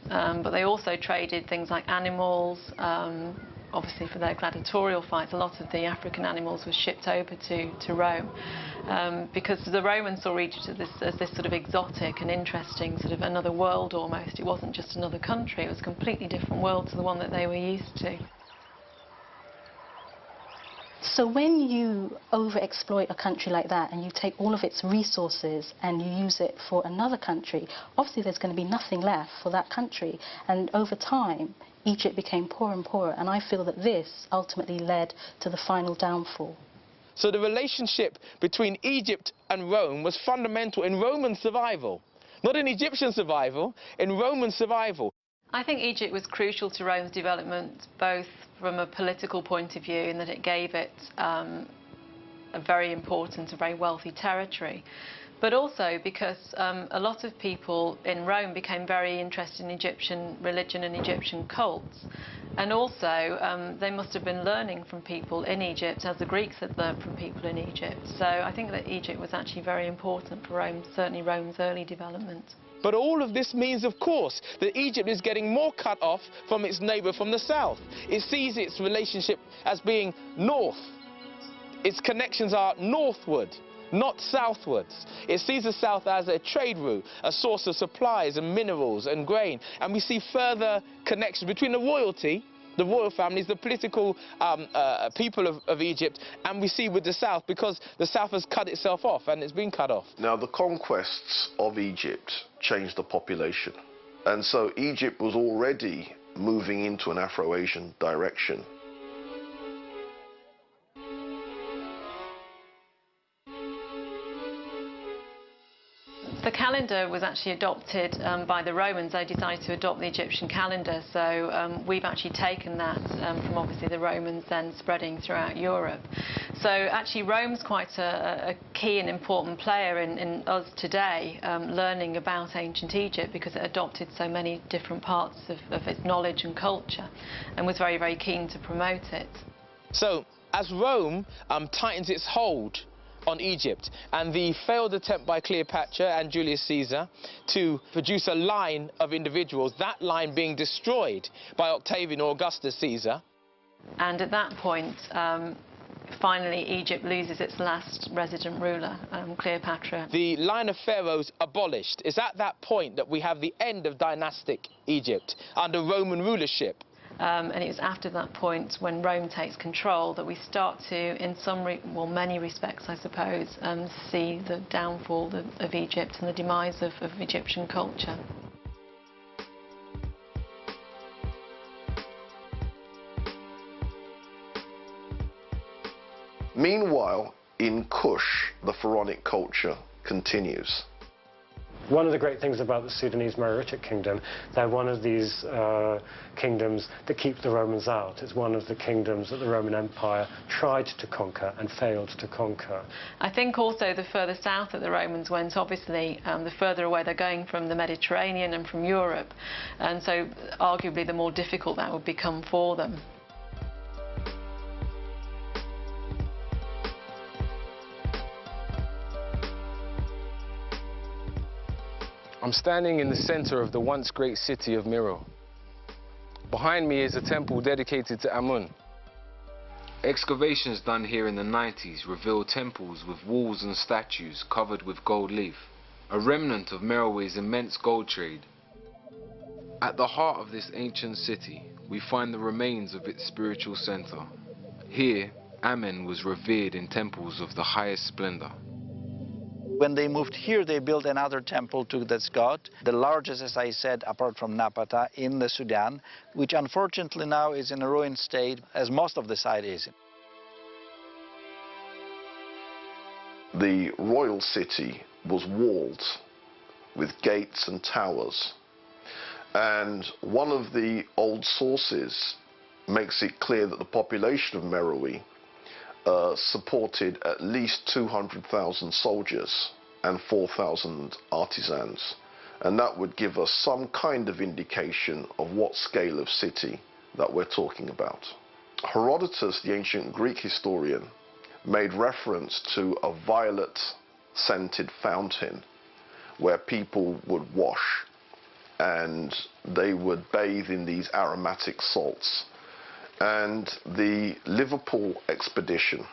But they also traded things like animals, obviously for their gladiatorial fights. A lot of the African animals were shipped over to Rome, because the Romans saw Egypt as this sort of exotic and interesting, sort of another world almost. It wasn't just another country, it was a completely different world to the one that they were used to. So when you overexploit a country like that and you take all of its resources and you use it for another country, obviously there's going to be nothing left for that country. And over time, Egypt became poorer and poorer, and I feel that this ultimately led to the final downfall. So the relationship between Egypt and Rome was fundamental in Roman survival. Not in Egyptian survival, in Roman survival. I think Egypt was crucial to Rome's development, both from a political point of view in that it gave it a very important, a very wealthy territory, but also because a lot of people in Rome became very interested in Egyptian religion and Egyptian cults. And also, they must have been learning from people in Egypt, as the Greeks had learned from people in Egypt. So I think that Egypt was actually very important for Rome, certainly Rome's early development. But all of this means, of course, that Egypt is getting more cut off from its neighbour from the south. It sees its relationship as being north. Its connections are northward. not southwards. It sees the south as a trade route, a source of supplies and minerals and grain. And we see further connections between the royalty, the royal families, the political people of Egypt, and we see with the south, because the south has cut itself off, and it's been cut off. Now, the conquests of Egypt changed the population. And so Egypt was already moving into an Afro-Asian direction. The calendar was actually adopted by the Romans. They decided to adopt the Egyptian calendar, so we've actually taken that from obviously the Romans, then spreading throughout Europe. So actually Rome's quite a key and important player in us today learning about ancient Egypt, because it adopted so many different parts of its knowledge and culture and was very, very keen to promote it. So as Rome tightens its hold on Egypt, and the failed attempt by Cleopatra and Julius Caesar to produce a line of individuals, that line being destroyed by Octavian or Augustus Caesar. And at that point, finally Egypt loses its last resident ruler, Cleopatra. The line of pharaohs abolished. It's at that point that we have the end of dynastic Egypt under Roman rulership. And it was after that point, when Rome takes control, that we start to, in many respects, I suppose, see the downfall of Egypt and the demise of Egyptian culture. Meanwhile, in Kush, the pharaonic culture continues. One of the great things about the Sudanese Meroitic kingdom, they're one of these kingdoms that keep the Romans out. It's one of the kingdoms that the Roman Empire tried to conquer and failed to conquer. I think also the further south that the Romans went, obviously, the further away they're going from the Mediterranean and from Europe, and so arguably the more difficult that would become for them. I'm standing in the center of the once great city of Meroe. Behind me is a temple dedicated to Amun. Excavations done here in the 90s reveal temples with walls and statues covered with gold leaf, a remnant of Meroe's immense gold trade. At the heart of this ancient city, we find the remains of its spiritual center. Here, Amen was revered in temples of the highest splendor. When they moved here, they built another temple to this god, the largest, as I said, apart from Napata, in the Sudan, which unfortunately now is in a ruined state, as most of the site is. The royal city was walled with gates and towers, and one of the old sources makes it clear that the population of Meroe supported at least 200,000 soldiers and 4,000 artisans, and that would give us some kind of indication of what scale of city that we're talking about. Herodotus, the ancient Greek historian, made reference to a violet-scented fountain where people would wash and they would bathe in these aromatic salts. And the Liverpool expedition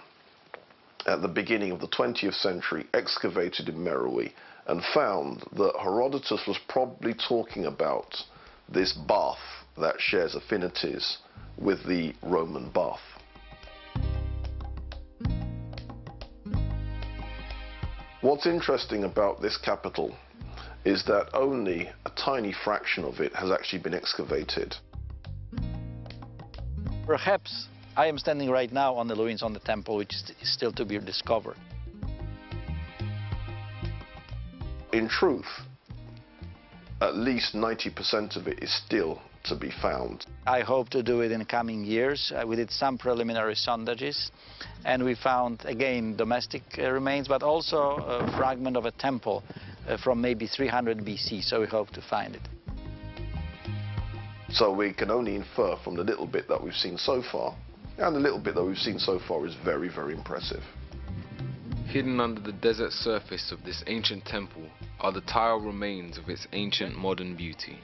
at the beginning of the 20th century excavated in Meroe and found that Herodotus was probably talking about this bath that shares affinities with the Roman bath. What's interesting about this capital is that only a tiny fraction of it has actually been excavated. Perhaps I am standing right now on the ruins on the temple, which is still to be discovered. In truth, at least 90% of it is still to be found. I hope to do it in the coming years. We did some preliminary sondages, and we found, again, domestic remains, but also a fragment of a temple from maybe 300 BC, so we hope to find it. So we can only infer from the little bit that we've seen so far, and the little bit that we've seen so far is very, very impressive. Hidden under the desert surface of this ancient temple are the tile remains of its ancient modern beauty.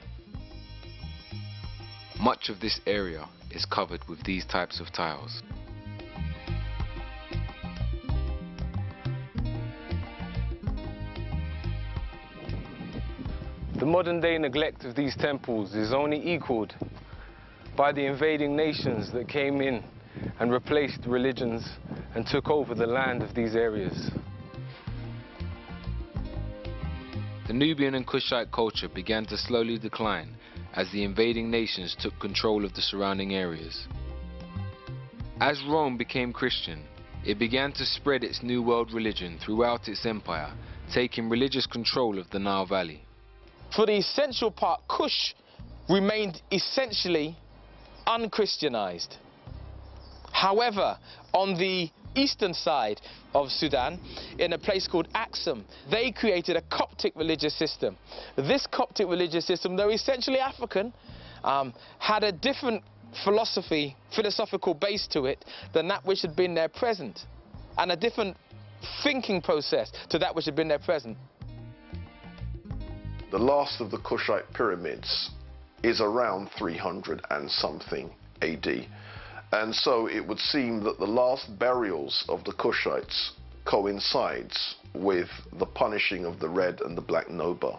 Much of this area is covered with these types of tiles. The modern day neglect of these temples is only equaled by the invading nations that came in and replaced religions and took over the land of these areas. The Nubian and Kushite culture began to slowly decline as the invading nations took control of the surrounding areas. As Rome became Christian, it began to spread its New World religion throughout its empire, taking religious control of the Nile Valley. For the essential part, Kush remained essentially unchristianized. However, on the eastern side of Sudan, in a place called Aksum, they created a Coptic religious system. This Coptic religious system, though essentially African, had a different philosophical base to it than that which had been there present, and a different thinking process to that which had been there present. The last of the Kushite pyramids is around 300 and something AD. And so it would seem that the last burials of the Kushites coincides with the punishing of the Red and the Black Nubia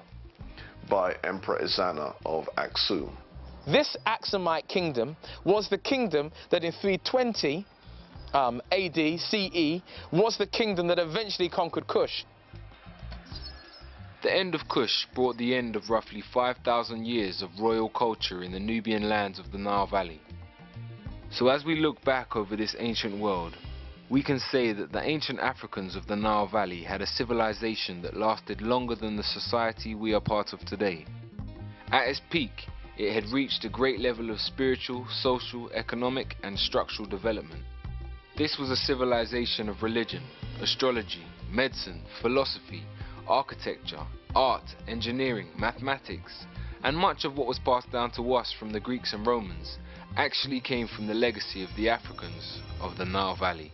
by Emperor Ezana of Aksum. This Aksumite kingdom was the kingdom that in 320 AD CE was the kingdom that eventually conquered Kush. The end of Kush brought the end of roughly 5,000 years of royal culture in the Nubian lands of the Nile Valley. So as we look back over this ancient world, we can say that the ancient Africans of the Nile Valley had a civilization that lasted longer than the society we are part of today. At its peak, it had reached a great level of spiritual, social, economic and structural development. This was a civilization of religion, astrology, medicine, philosophy, architecture, art, engineering, mathematics, and much of what was passed down to us from the Greeks and Romans actually came from the legacy of the Africans of the Nile Valley.